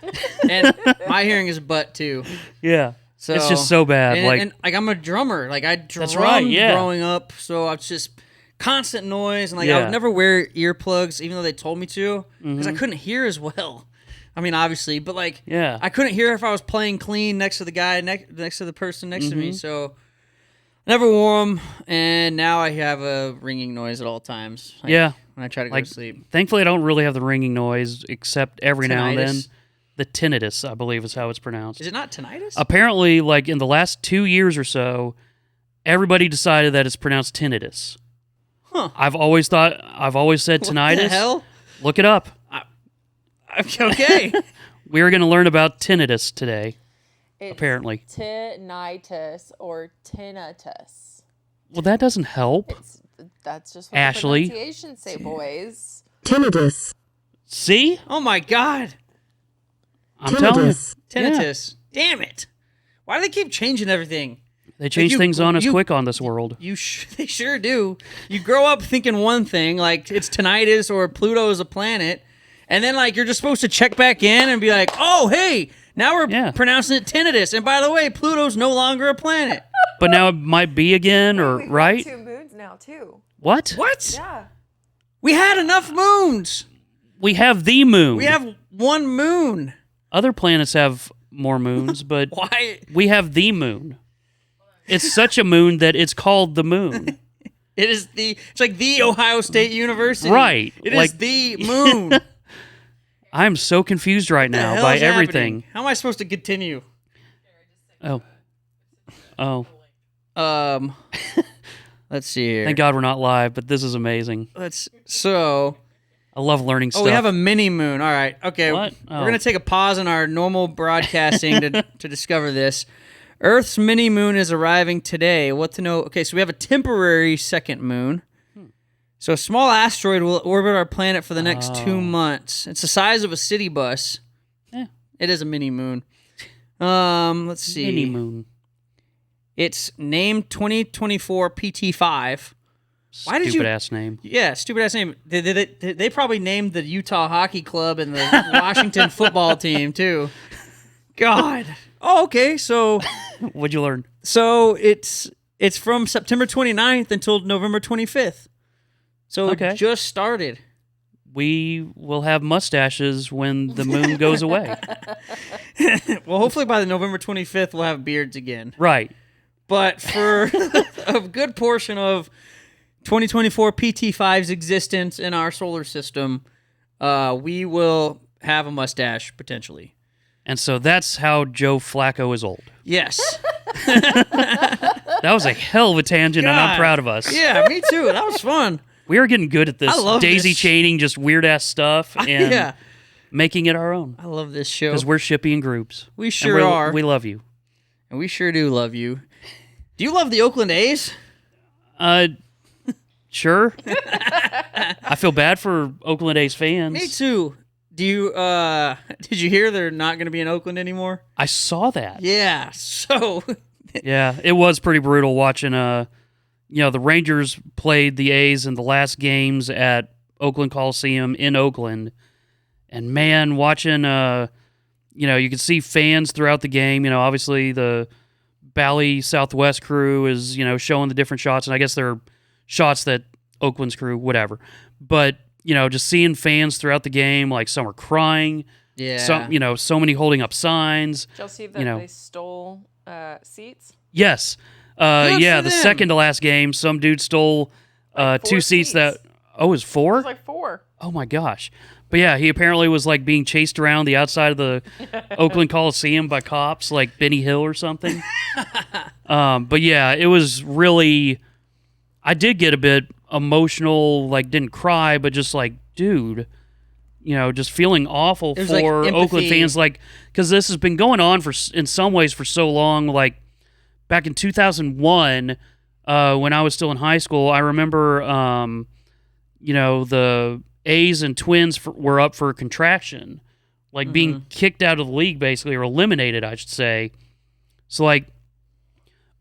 And my hearing is butt too. Yeah. So it's just so bad. And I'm a drummer. Like I drummed right, yeah. growing up, so it's just constant noise, and I Yeah. would never wear earplugs, even though they told me to, because I Mhm. couldn't hear as well. I mean, obviously, but Yeah. I couldn't hear if I was playing clean next to the guy next to the person next to me. Mhm. So never wore them, and now I have a ringing noise at all times. Yeah. When I try to go to sleep. Thankfully, I don't really have the ringing noise, except every now and then. Tinnitus? The tinnitus, I believe, is how it's pronounced. Is it not tinnitus? Apparently, like in the last 2 years or so, everybody decided that it's pronounced tinnitus. Huh. I've always said What the tinnitus. hell? Look it up. Okay. We are going to learn about tinnitus today. It's Apparently. Tinnitus or tinnitus. Well, that doesn't help. That's just what Ashley. the pronunciations say, boys. Tinnitus. See? Oh my god. I'm telling you. Tinnitus. Damn it. Why do they keep changing everything? They change things on us quick on this world. They sure do. You grow up thinking one thing, like it's tinnitus or Pluto is a planet, and then like you're just supposed to check back in and be like, oh, hey, now we're pronouncing it tinnitus. And by the way, Pluto's no longer a planet. But now it might be again, or We've got right? 2 moons now, too. What? What? Yeah. We had enough moons. We have the moon. We have one moon. Other planets have more moons, but Why? we have the moon. It's such a moon that it's called the moon. It's like the Ohio State University. Right. It Like- is the moon. I'm so confused right What the now hell by is everything. happening? How am I supposed to continue? Oh. Let's see here. Thank God we're not live, but this is amazing. So I love learning stuff. we have a mini moon. All right. Okay. What? We're Oh. going to take a pause in our normal broadcasting to discover this. Earth's mini moon is arriving today. What to know? Okay, so we have a temporary second moon. So a small asteroid will orbit our planet for the next 2 months. It's the size of a city bus. Yeah. It is a mini moon. Let's see. Mini moon. It's named 2024 PT5. Why did Stupid you? ass name. Yeah, stupid ass name. They probably named the Utah Hockey Club and the Washington football team too. God. Oh, okay. So What'd you learn? So it's from September 29th until November 25th. So Okay. it just started. We will have mustaches when the moon goes away. Well, hopefully by the November 25th we'll have beards again. Right. But for a good portion of 2024 PT5's existence in our solar system, we will have a mustache potentially. And so that's how Joe Flacco is old. Yes. That was a hell of a tangent, and I'm God. proud of us. Yeah, me too. That was fun. We are getting good at this. I love Daisy this. chaining just weird ass stuff and Yeah. making it our own. I love this show. Because we're Shippy and Grubes. We And sure are. We love you. And we sure do love you. Do you love the Oakland A's? Sure. I feel bad for Oakland A's fans. Me too. Do you did you hear they're not going to be in Oakland anymore? I saw that. Yeah. So Yeah, it was pretty brutal watching the Rangers played the A's in the last games at Oakland Coliseum in Oakland. And man, watching you could see fans throughout the game, obviously the Bally Southwest crew is, showing the different shots, and I guess there are shots that Oakland's crew, whatever. But, just seeing fans throughout the game, like some are crying, Yeah. So many holding up signs. Did y'all see that they stole seats? Yes. The second to last game, some dude stole 2 seats that. Oh, it was 4? It was like 4. Oh my gosh. But yeah, he apparently was like being chased around the outside of the Oakland Coliseum by cops, like Benny Hill or something. But yeah, it was really. I did get a bit emotional, like didn't cry, but just like, dude, just feeling awful for like Oakland fans, like because this has been going on in some ways for so long. Like back in 2001, when I was still in high school, I remember, the A's and Twins were up for contraction, like being kicked out of the league basically, or eliminated, I should say. So like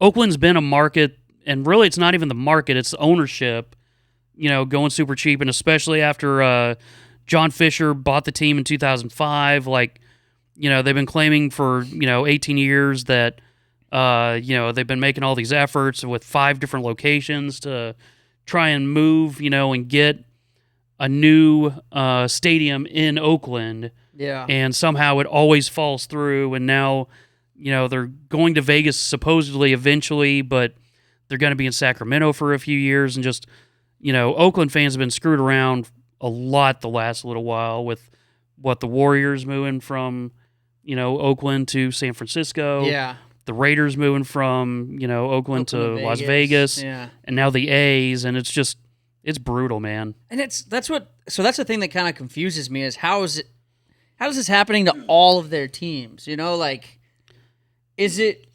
Oakland's been a market, and really it's not even the market, it's the ownership, going super cheap, and especially after John Fisher bought the team in 2005, like, they've been claiming for, 18 years that, they've been making all these efforts with 5 different locations to try and move, and get a new stadium in Oakland. Yeah. And somehow it always falls through, and now, they're going to Vegas supposedly eventually, but they're going to be in Sacramento for a few years, and just, Oakland fans have been screwed around a lot the last little while with the Warriors moving from, Oakland to San Francisco. Yeah. The Raiders moving from, Oakland to Las Vegas. Yeah. And now the A's, and it's brutal, man. And that's the thing that kind of confuses me is how is this happening to all of their teams? Is it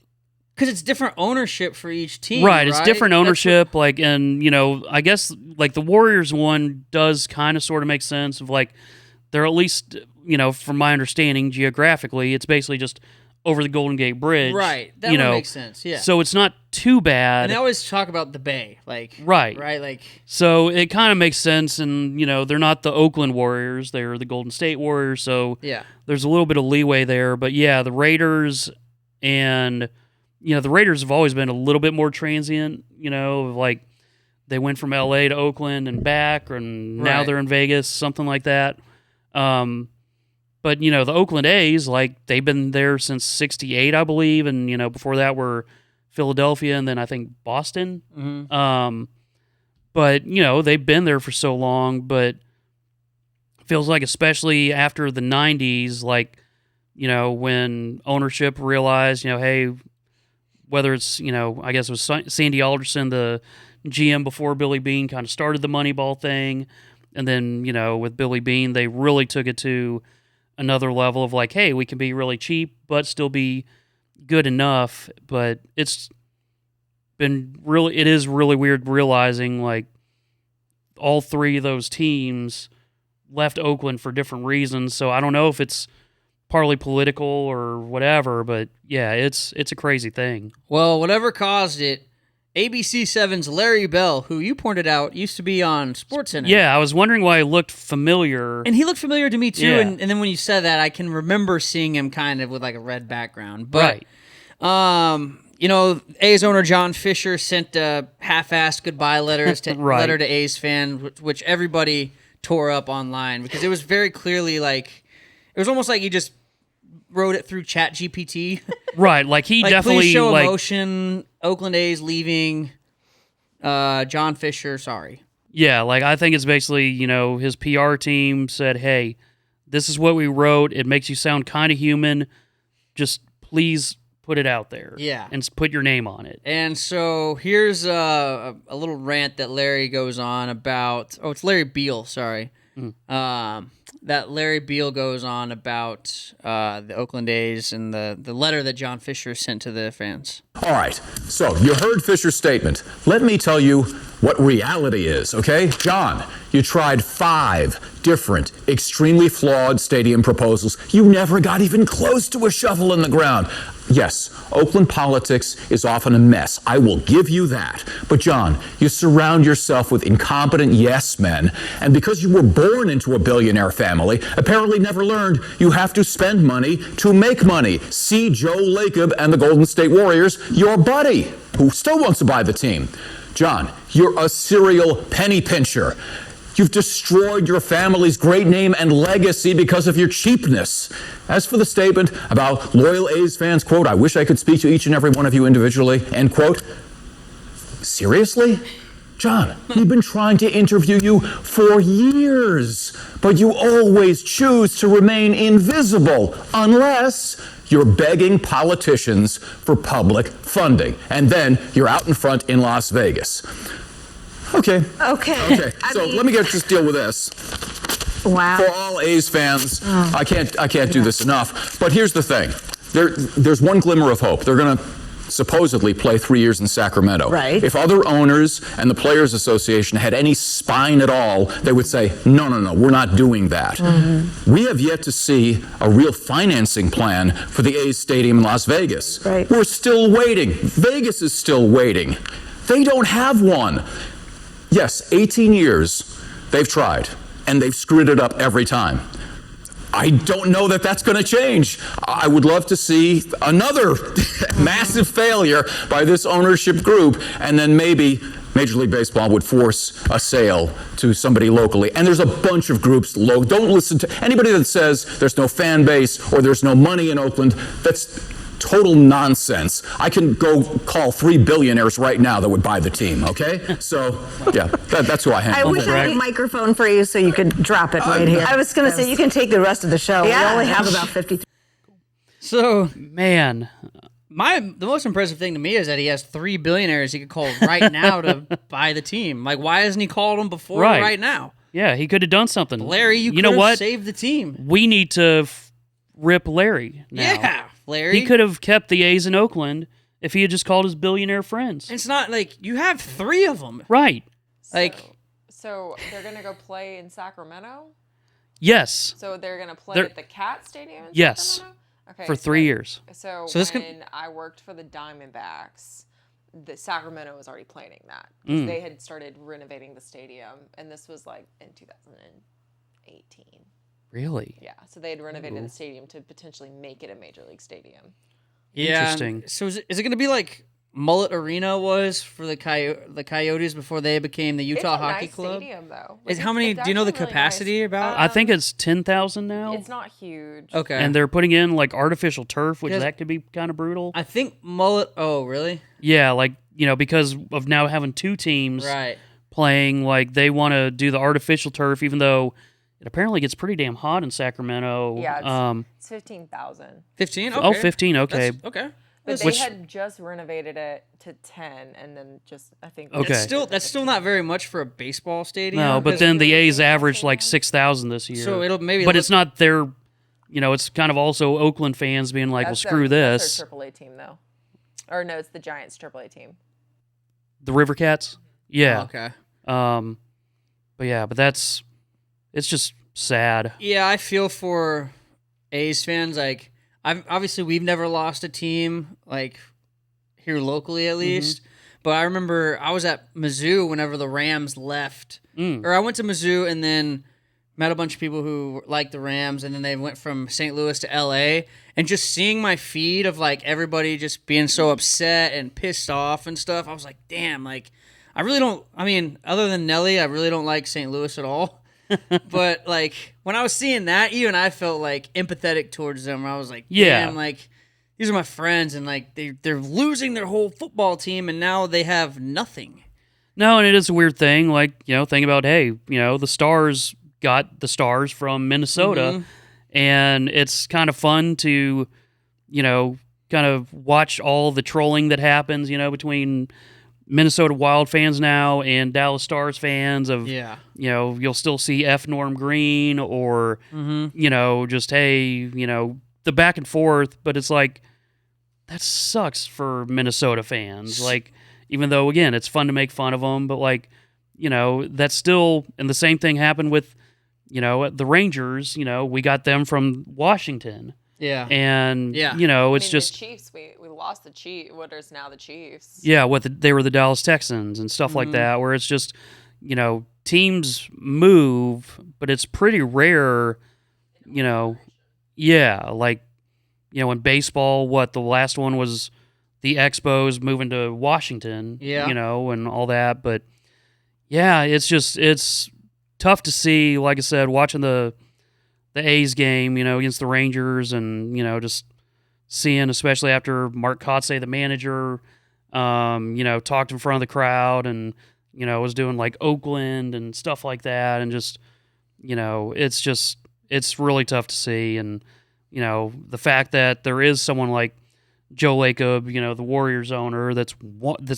because it's different ownership for each team? Right, it's different ownership. I guess like the Warriors one does kind of sort of make sense of like they're at least, from my understanding geographically, it's basically just over the Golden Gate Bridge. Right, that would make sense. Yeah. So it's not too bad. And they always talk about the Bay, right, like. So it kind of makes sense, and they're not the Oakland Warriors; they're the Golden State Warriors. So yeah, there's a little bit of leeway there. But yeah, the Raiders and the Raiders have always been a little bit more transient. Like they went from LA to Oakland and back, and now they're in Vegas, something like that. But, the Oakland A's, like, they've been there since 68, I believe. And, before that were Philadelphia and then I think Boston. Mm-hmm. But, they've been there for so long. But it feels like especially after the 90s, like, when ownership realized, hey, whether it's, I guess it was Sandy Alderson, the GM before Billy Beane kind of started the Moneyball thing. And then, with Billy Beane, they really took it to another level of like, hey, we can be really cheap, but still be good enough. But it is really weird realizing like all 3 of those teams left Oakland for different reasons. So I don't know if it's partly political or whatever, but yeah, it's a crazy thing. Well, whatever caused it, ABC7's Larry Bell, who you pointed out used to be on SportsCenter. Yeah, I was wondering why he looked familiar. And he looked familiar to me too. Yeah. And then when you said that, I can remember seeing him kind of with like a red background. But, A's owner John Fisher sent a half-assed goodbye letter to A's fan, which everybody tore up online because it was very clearly like it was almost like he just wrote it through ChatGPT. Right, like he definitely please show emotion. Oakland A's leaving. John Fisher, sorry. Yeah, like I think it's basically, his PR team said, "Hey, this is what we wrote. It makes you sound kind of human. Just please put it out there. Yeah, and put your name on it." And so here's a little rant that Larry goes on about. Oh, it's Larry Beal. Sorry. That Larry Beal goes on about the Oakland A's and the letter that John Fisher sent to the fans. All right, so you heard Fisher's statement. Let me tell you what reality is, okay? John, you tried 5 different, extremely flawed stadium proposals. You never got even close to a shovel in the ground. Yes, Oakland politics is often a mess. I will give you that. But John, you surround yourself with incompetent yes men, and because you were born into a billionaire family, apparently never learned you have to spend money to make money. See Joe Lacob and the Golden State Warriors, your buddy, who still wants to buy the team. John, you're a serial penny pincher. You've destroyed your family's great name and legacy because of your cheapness. As for the statement about loyal A's fans, quote, I wish I could speak to each and every one of you individually, end quote. Seriously? John, we've been trying to interview you for years, but you always choose to remain invisible unless you're begging politicians for public funding. And then you're out in front in Las Vegas. Okay. Okay. So let me just deal with this. Wow. For all A's fans, I can't do this enough. But here's the thing. There's one glimmer of hope. They're going to supposedly play 3 years in Sacramento. Right. If other owners and the Players Association had any spine at all, they would say, no, we're not doing that. Mm-hmm. We have yet to see a real financing plan for the A's stadium in Las Vegas. Right. We're still waiting. Vegas is still waiting. They don't have one. Yes, 18 years they've tried, and they've screwed it up every time. I don't know that that's going to change. I would love to see another massive failure by this ownership group, and then maybe Major League Baseball would force a sale to somebody locally. And there's a bunch of groups. Don't listen to anybody that says there's no fan base or there's no money in Oakland. That's total nonsense. I can go call 3 billionaires right now that would buy the team, okay? So, yeah, that's who I hang I with. wish I had a microphone for you so you could drop it right here. I was going to say, you can take the rest of the show. Yeah. We only have about 53. So, Man. the most impressive thing to me is that he has 3 billionaires he could call right now to buy the team. Like, why hasn't he called them before right now? Yeah, he could have done something. Larry, you know could what? have saved the team. We need to rip Larry now. Yeah, Larry. He could have kept the A's in Oakland if he had just called his billionaire friends. It's not like you have 3 of them. Right. So they're going to go play in Sacramento? Yes. So they're going to play at the Cat Stadium in Yes. Sacramento? Okay, For 3 years. So this when I worked for the Diamondbacks, the Sacramento was already planning that. 'Cause they had started renovating the stadium, and this was like in 2018. Really? Yeah, so they had renovated the stadium to potentially make it a major league stadium. Yeah. Interesting. So is it going to be like Mullet Arena was for the Coyotes before they became the Utah Hockey Club? Stadium, though. How many? Do you know the capacity about? I think it's 10,000 now. It's not huge. Okay. And they're putting in like artificial turf, which that could be kind of brutal. I think Mullet. Oh, really? Yeah, like, because of now having 2 teams playing, like they want to do the artificial turf, even though it apparently gets pretty damn hot in Sacramento. Yeah, it's 15,000. 15? Okay. Oh, 15, okay. Okay. But they had just renovated it to 10, and then I think. Okay. That's still not very much for a baseball stadium. No, but then the A's averaged like 6,000 this year. So it'll maybe. But it's not their, it's kind of also Oakland fans being like, well, screw this. That's their AAA team, though. Or no, it's the Giants' AAA team. The River Cats? Yeah. Oh, okay. But it's just sad. Yeah, I feel for A's fans. Like, we've never lost a team, like, here locally at least. But I remember I was at Mizzou whenever the Rams left. Or I went to Mizzou and then met a bunch of people who liked the Rams, and then they went from St. Louis to L.A., and just seeing my feed of, like, everybody just being so upset and pissed off and stuff, I was like, damn, like, I really don't, other than Nelly, I really don't like St. Louis at all. But, like, when I was seeing that, even I felt, like, empathetic towards them. I was like, damn, like, these are my friends, and, like, they're losing their whole football team, and now they have nothing. No, and it is a weird thing. Like, think about, hey, the Stars got the Stars from Minnesota, and it's kind of fun to, kind of watch all the trolling that happens, between Minnesota Wild fans now and Dallas Stars fans of, you'll still see F. Norm Green or, just, hey, the back and forth, but it's like, that sucks for Minnesota fans. Like, even though, again, it's fun to make fun of them, but like, that's still, and the same thing happened with, the Rangers, we got them from Washington. Yeah. And, it's just... The Chiefs, we lost the Chiefs, what is now the Chiefs. Yeah, they were the Dallas Texans and stuff like that, where it's just, teams move, but it's pretty rare, like, in baseball, the last one was the Expos moving to Washington, and all that, but yeah, it's tough to see, like I said, watching the A's game, against the Rangers, and just seeing, especially after Mark Kotsay, the manager, talked in front of the crowd, and was doing like Oakland and stuff like that, and just it's really tough to see, and the fact that there is someone like Joe Lacob, the Warriors owner, that's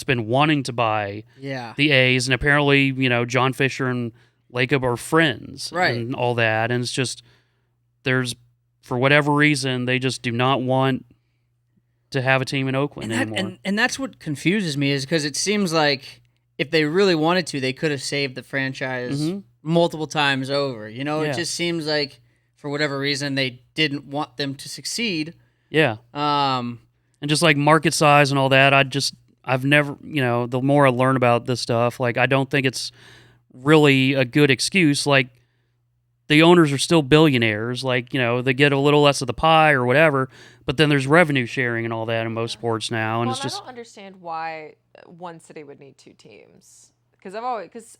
been wanting to buy the A's, and apparently John Fisher and Lacob are friends, and all that, and it's just for whatever reason they just do not want to have a team in Oakland anymore. And that's what confuses me, is because it seems like if they really wanted to, they could have saved the franchise multiple times over. It just seems like for whatever reason they didn't want them to succeed. Yeah. And just like market size and all that, I've never, the more I learn about this stuff, like I don't think it's really a good excuse. Like the owners are still billionaires, like, they get a little less of the pie or whatever, but then there's revenue sharing and all that in most sports now. And Well, it's just, I don't understand why one city would need two teams. Because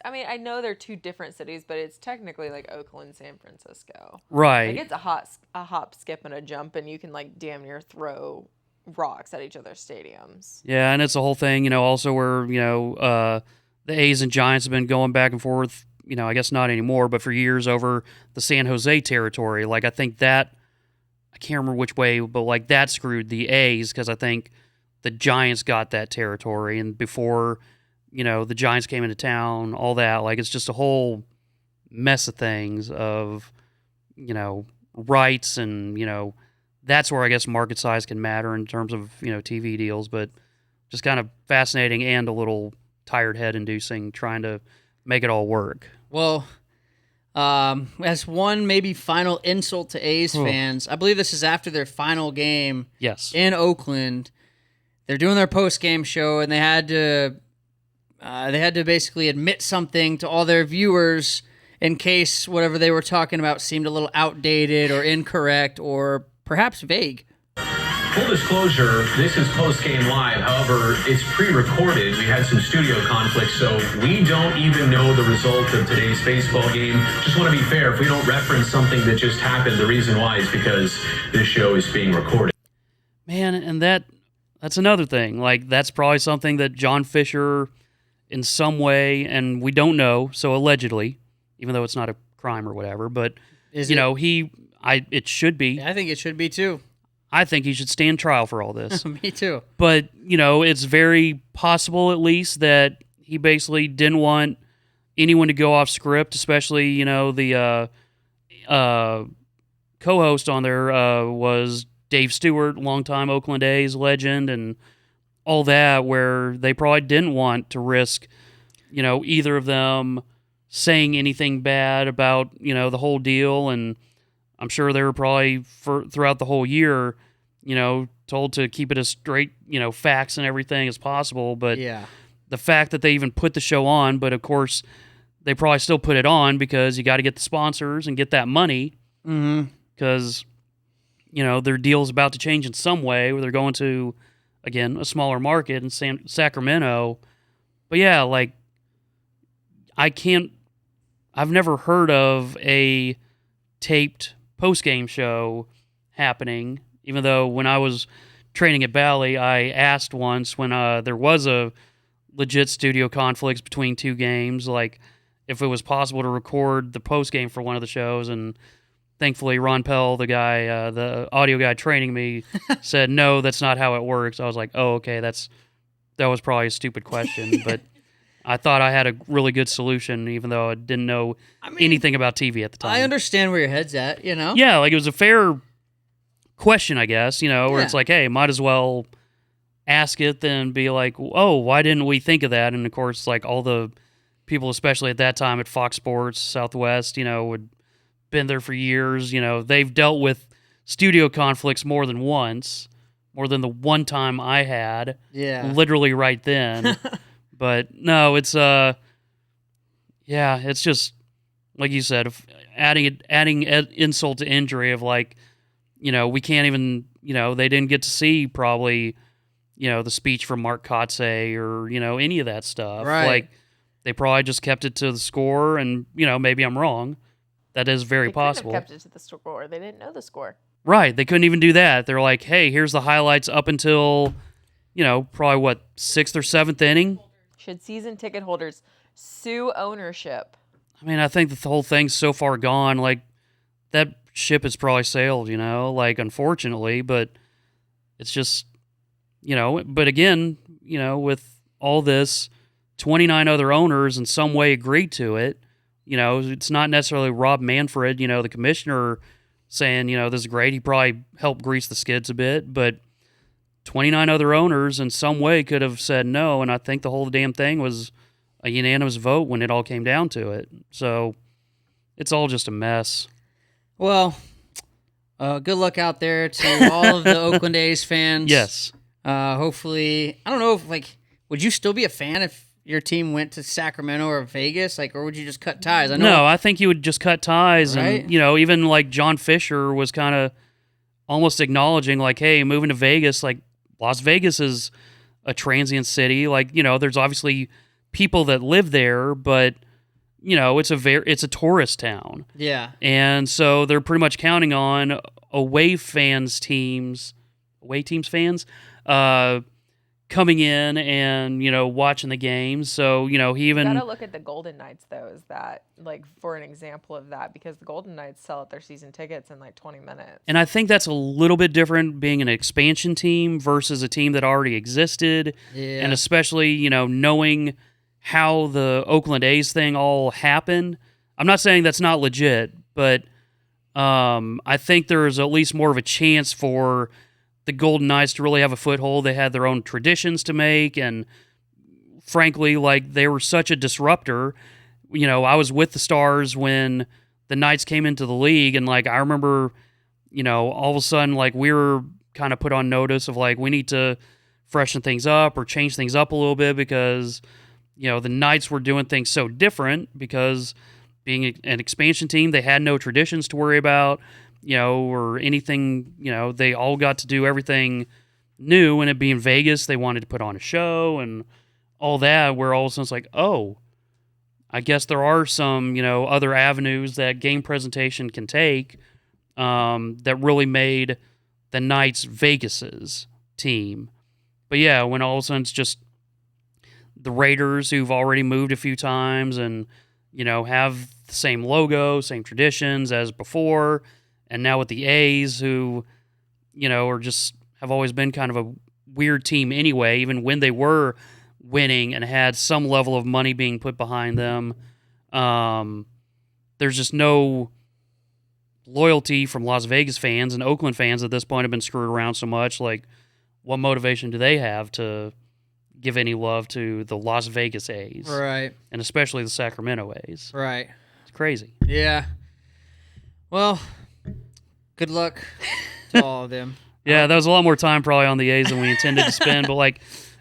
I know they're two different cities, but it's technically like Oakland, San Francisco. Right. Like it's a hop, skip, and a jump, and you can like damn near throw rocks at each other's stadiums. yeah. And it's a whole thing, also where, the A's and Giants have been going back and forth, I guess not anymore, but for years over the San Jose territory. Like, I think that, I can't remember which way, but like that screwed the A's, because I think the Giants got that territory, and before, the Giants came into town, all that, like it's just a whole mess of things of, rights, and, that's where I guess market size can matter in terms of, TV deals, but just kind of fascinating and a little tired head inducing trying to make it all work. Well, as one maybe final insult to A's fans, I believe this is after their final game in Oakland. They're doing their post-game show, and they had to basically admit something to all their viewers in case whatever they were talking about seemed a little outdated or incorrect or perhaps vague. Full disclosure, this is post-game live. However, it's pre-recorded. We had some studio conflicts, so we don't even know the result of today's baseball game. Just want to be fair. If we don't reference something that just happened, the reason why is because this show is being recorded. Man, and that's another thing. Like, that's probably something that John Fisher, in some way, and we don't know, so allegedly, even though it's not a crime or whatever, but, it should be. I think it should be, too. I think he should stand trial for all this. Me too. But, it's very possible, at least, that he basically didn't want anyone to go off script, especially, the co-host on there was Dave Stewart, longtime Oakland A's legend, and all that, where they probably didn't want to risk, either of them saying anything bad about, the whole deal, and I'm sure they were probably throughout the whole year, told to keep it as straight, facts and everything as possible. But the fact that they even put the show on, but of course they probably still put it on because you got to get the sponsors and get that money. Because, their deal is about to change in some way, where they're going to, again, a smaller market in Sacramento. But yeah, like, I've never heard of a taped post-game show happening, even though when I was training at Bally, I asked once when there was a legit studio conflicts between two games, like if it was possible to record the post-game for one of the shows, and thankfully Ron Pell, the guy, the audio guy training me, said, no, that's not how it works. I was like, oh, okay, that was probably a stupid question, but I thought I had a really good solution, even though I didn't know anything about TV at the time. I understand where your head's at, Yeah, like it was a fair question, I guess, where it's like, hey, might as well ask it than be like, oh, why didn't we think of that? And of course, like all the people, especially at that time at Fox Sports, Southwest, would been there for years. They've dealt with studio conflicts more than once, more than the one time I had. Yeah. Literally right then. But no, it's it's just like you said, adding insult to injury of like, we can't even, they didn't get to see probably, the speech from Mark Kotsay or any of that stuff. Right. Like They probably just kept it to the score, and maybe I'm wrong. That is very possible. They couldn't have kept it to the score. They didn't know the score. Right. They couldn't even do that. They're like, hey, here's the highlights up until, probably what, 6th or 7th inning? Should season ticket holders sue ownership? I mean, I think the whole thing's so far gone. Like, that ship has probably sailed, unfortunately. But it's just, but again, with all this, 29 other owners in some way agreed to it. It's not necessarily Rob Manfred, the commissioner, saying, this is great. He probably helped grease the skids a bit, but 29 other owners in some way could have said no, and I think the whole damn thing was a unanimous vote when it all came down to it. So it's all just a mess. Well, good luck out there to all of the Oakland A's fans. Yes. Hopefully, I don't know if, would you still be a fan if your team went to Sacramento or Vegas, or would you just cut ties? No, I think you would just cut ties, right? And even like John Fisher was kind of almost acknowledging, like, hey, moving to Vegas, like Las Vegas is a transient city. Like, there's obviously people that live there, but it's a tourist town. Yeah, and so they're pretty much counting on away teams fans. Coming in and watching the games, so he even gotta look at the Golden Knights though. Is that for an example of that, because the Golden Knights sell out their season tickets in 20 minutes. And I think that's a little bit different, being an expansion team versus a team that already existed, and especially knowing how the Oakland A's thing all happened. I'm not saying that's not legit, but I think there's at least more of a chance for the Golden Knights to really have a foothold. They had their own traditions to make, and frankly, they were such a disruptor. I was with the Stars when the Knights came into the league, and I remember, all of a sudden, we were kind of put on notice of we need to freshen things up or change things up a little bit, because the Knights were doing things so different, because being an expansion team, they had no traditions to worry about. Or anything, they all got to do everything new, and it being Vegas, they wanted to put on a show and all that, where all of a sudden it's like, oh, I guess there are some, other avenues that game presentation can take, that really made the Knights Vegas's team. But yeah, when all of a sudden it's just the Raiders, who've already moved a few times and, have the same logo, same traditions as before, and now with the A's, who, are just have always been kind of a weird team anyway, even when they were winning and had some level of money being put behind them. There's just no loyalty from Las Vegas fans, and Oakland fans at this point have been screwed around so much. What motivation do they have to give any love to the Las Vegas A's? Right. And especially the Sacramento A's. Right. It's crazy. Yeah. Well, good luck to all of them. Yeah, that was a lot more time probably on the A's than we intended to spend, but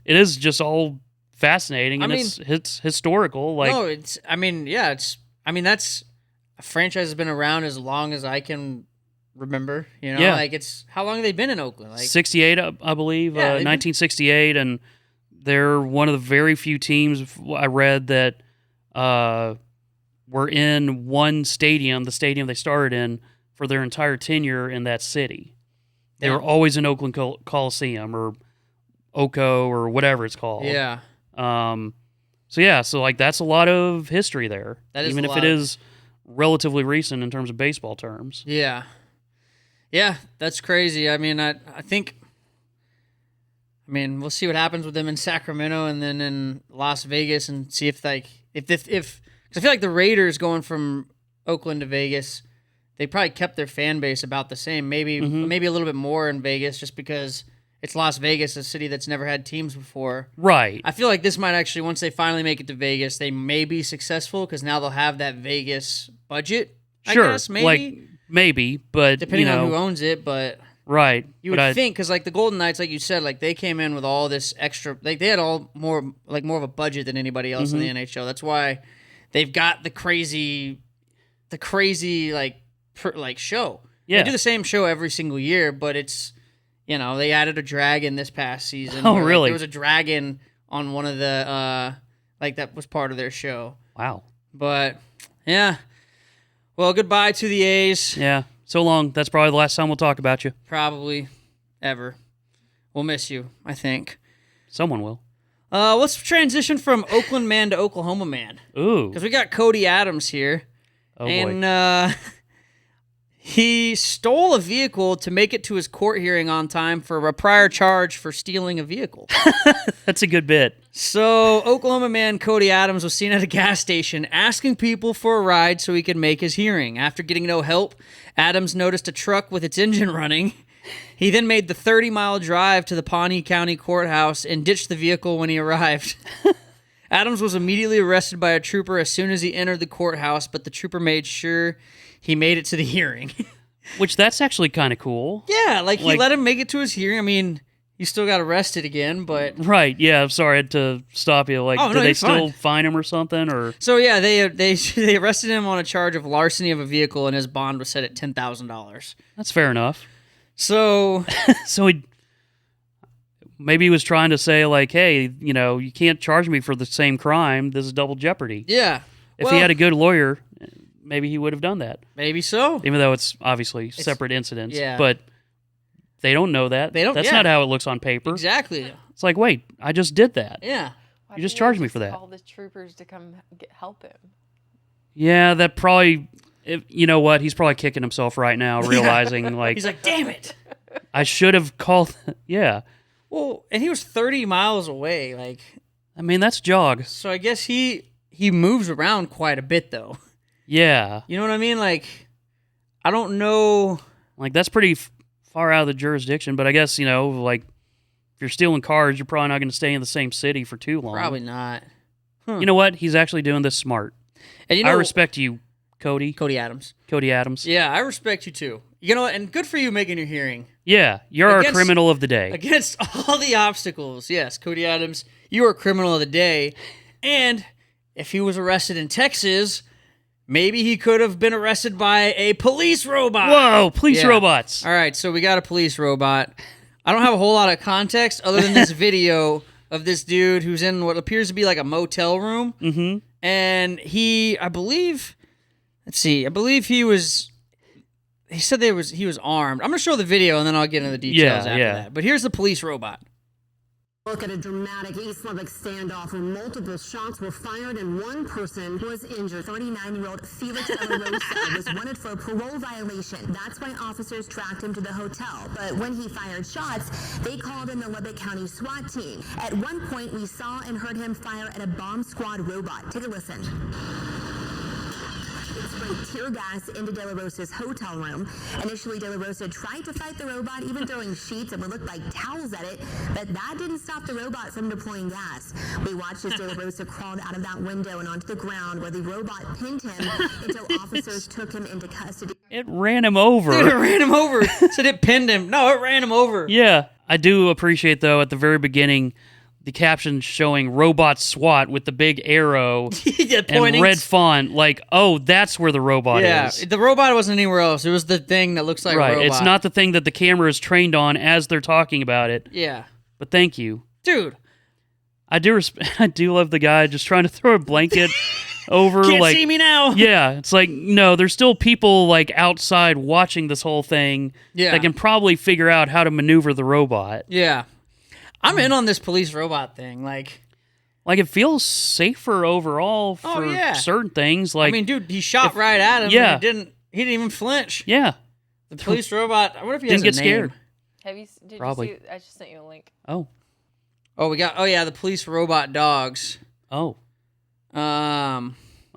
it is just all fascinating, and it's historical. No, that's a franchise has been around as long as I can remember. Yeah. It's how long have they been in Oakland? 68, I believe, 1968, and they're one of the very few teams I read that were in one stadium, the stadium they started in, for their entire tenure in that city. They were always in Oakland Coliseum, or Oco, or whatever it's called. Yeah. So that's a lot of history there, even if it is relatively recent in terms of baseball terms. Yeah. Yeah, that's crazy. I think we'll see what happens with them in Sacramento and then in Las Vegas, and see if cause I feel like the Raiders going from Oakland to Vegas, they probably kept their fan base about the same, maybe a little bit more in Vegas, just because it's Las Vegas, a city that's never had teams before. Right. I feel like this might actually, once they finally make it to Vegas, they may be successful, because now they'll have that Vegas budget. Sure. I guess, maybe. Maybe, but depending on who owns it, but right. You would think, because the Golden Knights, like you said, they came in with all this extra, they had more of a budget than anybody else in the NHL. That's why they've got the crazy show. Yeah. They do the same show every single year, but it's, they added a dragon this past season. Oh, really? There was a dragon on one of the Like that was part of their show. Wow. But yeah. Well, goodbye to the A's. Yeah. So long. That's probably the last time we'll talk about you. Probably ever. We'll miss you, I think. Someone will. Let's transition from Oakland man to Oklahoma man. Ooh. Because we got Cody Adams here. Oh, and he stole a vehicle to make it to his court hearing on time for a prior charge for stealing a vehicle. That's a good bit. So, Oklahoma man Cody Adams was seen at a gas station asking people for a ride so he could make his hearing. After getting no help, Adams noticed a truck with its engine running. He then made the 30-mile drive to the Pawnee County Courthouse and ditched the vehicle when he arrived. Adams was immediately arrested by a trooper as soon as he entered the courthouse, but the trooper made sure he made it to the hearing. Which, that's actually kind of cool. Yeah, like he let him make it to his hearing. I mean, he still got arrested again, but... Right, yeah, I'm sorry I had to stop you. Like, did they still fine. fine him or something? Or So, yeah, they arrested him on a charge of larceny of a vehicle, and his bond was set at $10,000. That's fair enough. So... So maybe he was trying to say, like, hey, you know, you can't charge me for the same crime. This is double jeopardy. Yeah. If he had a good lawyer, maybe he would have done that. Maybe so. Even though it's obviously separate incidents. Yeah. But they don't know that. They don't. That's not how it looks on paper. Exactly. It's like, wait, I just did that. Yeah. You just charged me for that. Call the troopers to come help him. Yeah, that probably... you know what? He's probably kicking himself right now, realizing, like... He's like, damn it. I should have called... Yeah. Well, and he was 30 miles away. Like, I mean, that's jog. So I guess he moves around quite a bit, though. Yeah. You know what I mean? Like, I don't know... Like, that's pretty far out of the jurisdiction, but I guess, you know, like, if you're stealing cars, you're probably not going to stay in the same city for too long. Probably not. Huh. You know what? He's actually doing this smart. And you know, I respect you, Cody. Cody Adams. Cody Adams. Yeah, I respect you too. You know, and good for you making your hearing. Yeah, you're our criminal of the day. Against all the obstacles. Yes, Cody Adams, you are criminal of the day. And if he was arrested in Texas, maybe he could have been arrested by a police robot. Whoa, police robots. All right, so we got a police robot. I don't have a whole lot of context other than this video of this dude who's in what appears to be like a motel room. Mm-hmm. And I believe he said he was armed. I'm going to show the video and then I'll get into the details after that. But here's the police robot. Look at a dramatic East Lubbock standoff where multiple shots were fired and one person was injured. 39-year-old Felix De La Rosa was wanted for a parole violation. That's why officers tracked him to the hotel. But when he fired shots, they called in the Lubbock County SWAT team. At one point, we saw and heard him fire at a bomb squad robot. Take a listen. Sprayed tear gas into De La Rosa's hotel room. Initially, De La Rosa tried to fight the robot, even throwing sheets that would look like towels at it, but that didn't stop the robot from deploying gas. We watched as De La Rosa crawled out of that window and onto the ground where the robot pinned him until officers took him into custody. It ran him over. Dude, it ran him over. Said it pinned him. No, it ran him over. Yeah. I do appreciate, though, at the very beginning, the caption showing robot SWAT with the big arrow and red font, like, oh, that's where the robot is. Yeah, the robot wasn't anywhere else. It was the thing that looks like a robot. It's not the thing that the camera is trained on as they're talking about it. Yeah. But thank you. Dude. I do love the guy just trying to throw a blanket over. Can't like, see me now. Yeah, it's like, no, there's still people like outside watching this whole thing that can probably figure out how to maneuver the robot. Yeah. I'm in on this police robot thing. Like it feels safer overall for certain things. Like, I mean, dude, he shot right at him. Yeah. And he didn't even flinch. Yeah. The police robot. I wonder if he didn't has get a name. scared. Did Probably. you see? I just sent you a link. Oh. We got. Oh yeah, the police robot dogs. Oh. Oh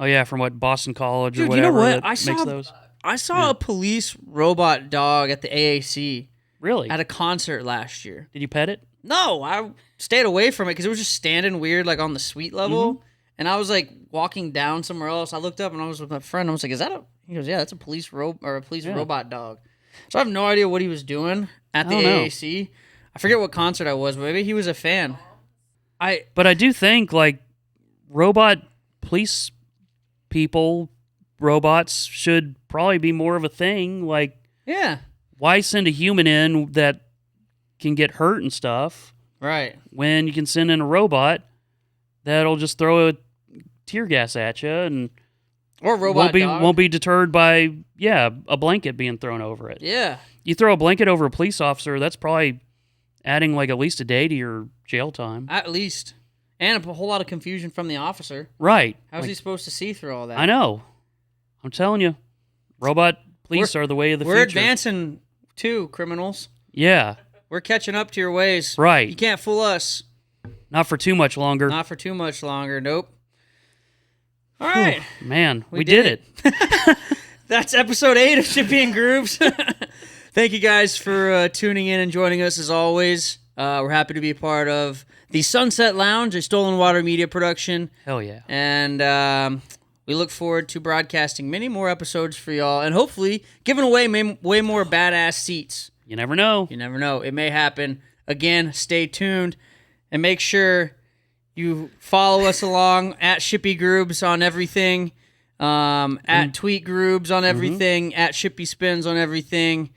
yeah, from what Boston College or dude, whatever. You know what? Those. I saw a police robot dog at the AAC. Really? At a concert last year. Did you pet it? No, I stayed away from it because it was just standing weird, like on the suite level. Mm-hmm. And I was like walking down somewhere else. I looked up and I was with my friend. I was like, "Is that a?" He goes, "Yeah, that's a police robot dog." So I have no idea what he was doing at the AAC. I forget what concert I was, but maybe he was a fan. But I do think like robot police people, robots should probably be more of a thing. Like, yeah, why send a human in that can get hurt and stuff? Right. When you can send in a robot that'll just throw a tear gas at you and or robot won't be deterred by a blanket being thrown over it. Yeah. You throw a blanket over a police officer, that's probably adding like at least a day to your jail time. At least. And a whole lot of confusion from the officer. Right. How's he supposed to see through all that? I know. I'm telling you. Robot police are the way of the future. We're advancing too, criminals. Yeah. We're catching up to your ways. Right. You can't fool us. Not for too much longer. Not for too much longer. Nope. All right. Man, we did it. That's episode 8 of Shippy and Grubes. Thank you guys for tuning in and joining us as always. We're happy to be a part of the Sunset Lounge, a Stolen Water media production. Hell yeah. And we look forward to broadcasting many more episodes for y'all and hopefully giving away way more badass seats. You never know. You never know. It may happen. Again, stay tuned and make sure you follow us along at Shippy Grubes on everything, at Tweet Grubes on everything, at Shippy Spins on everything.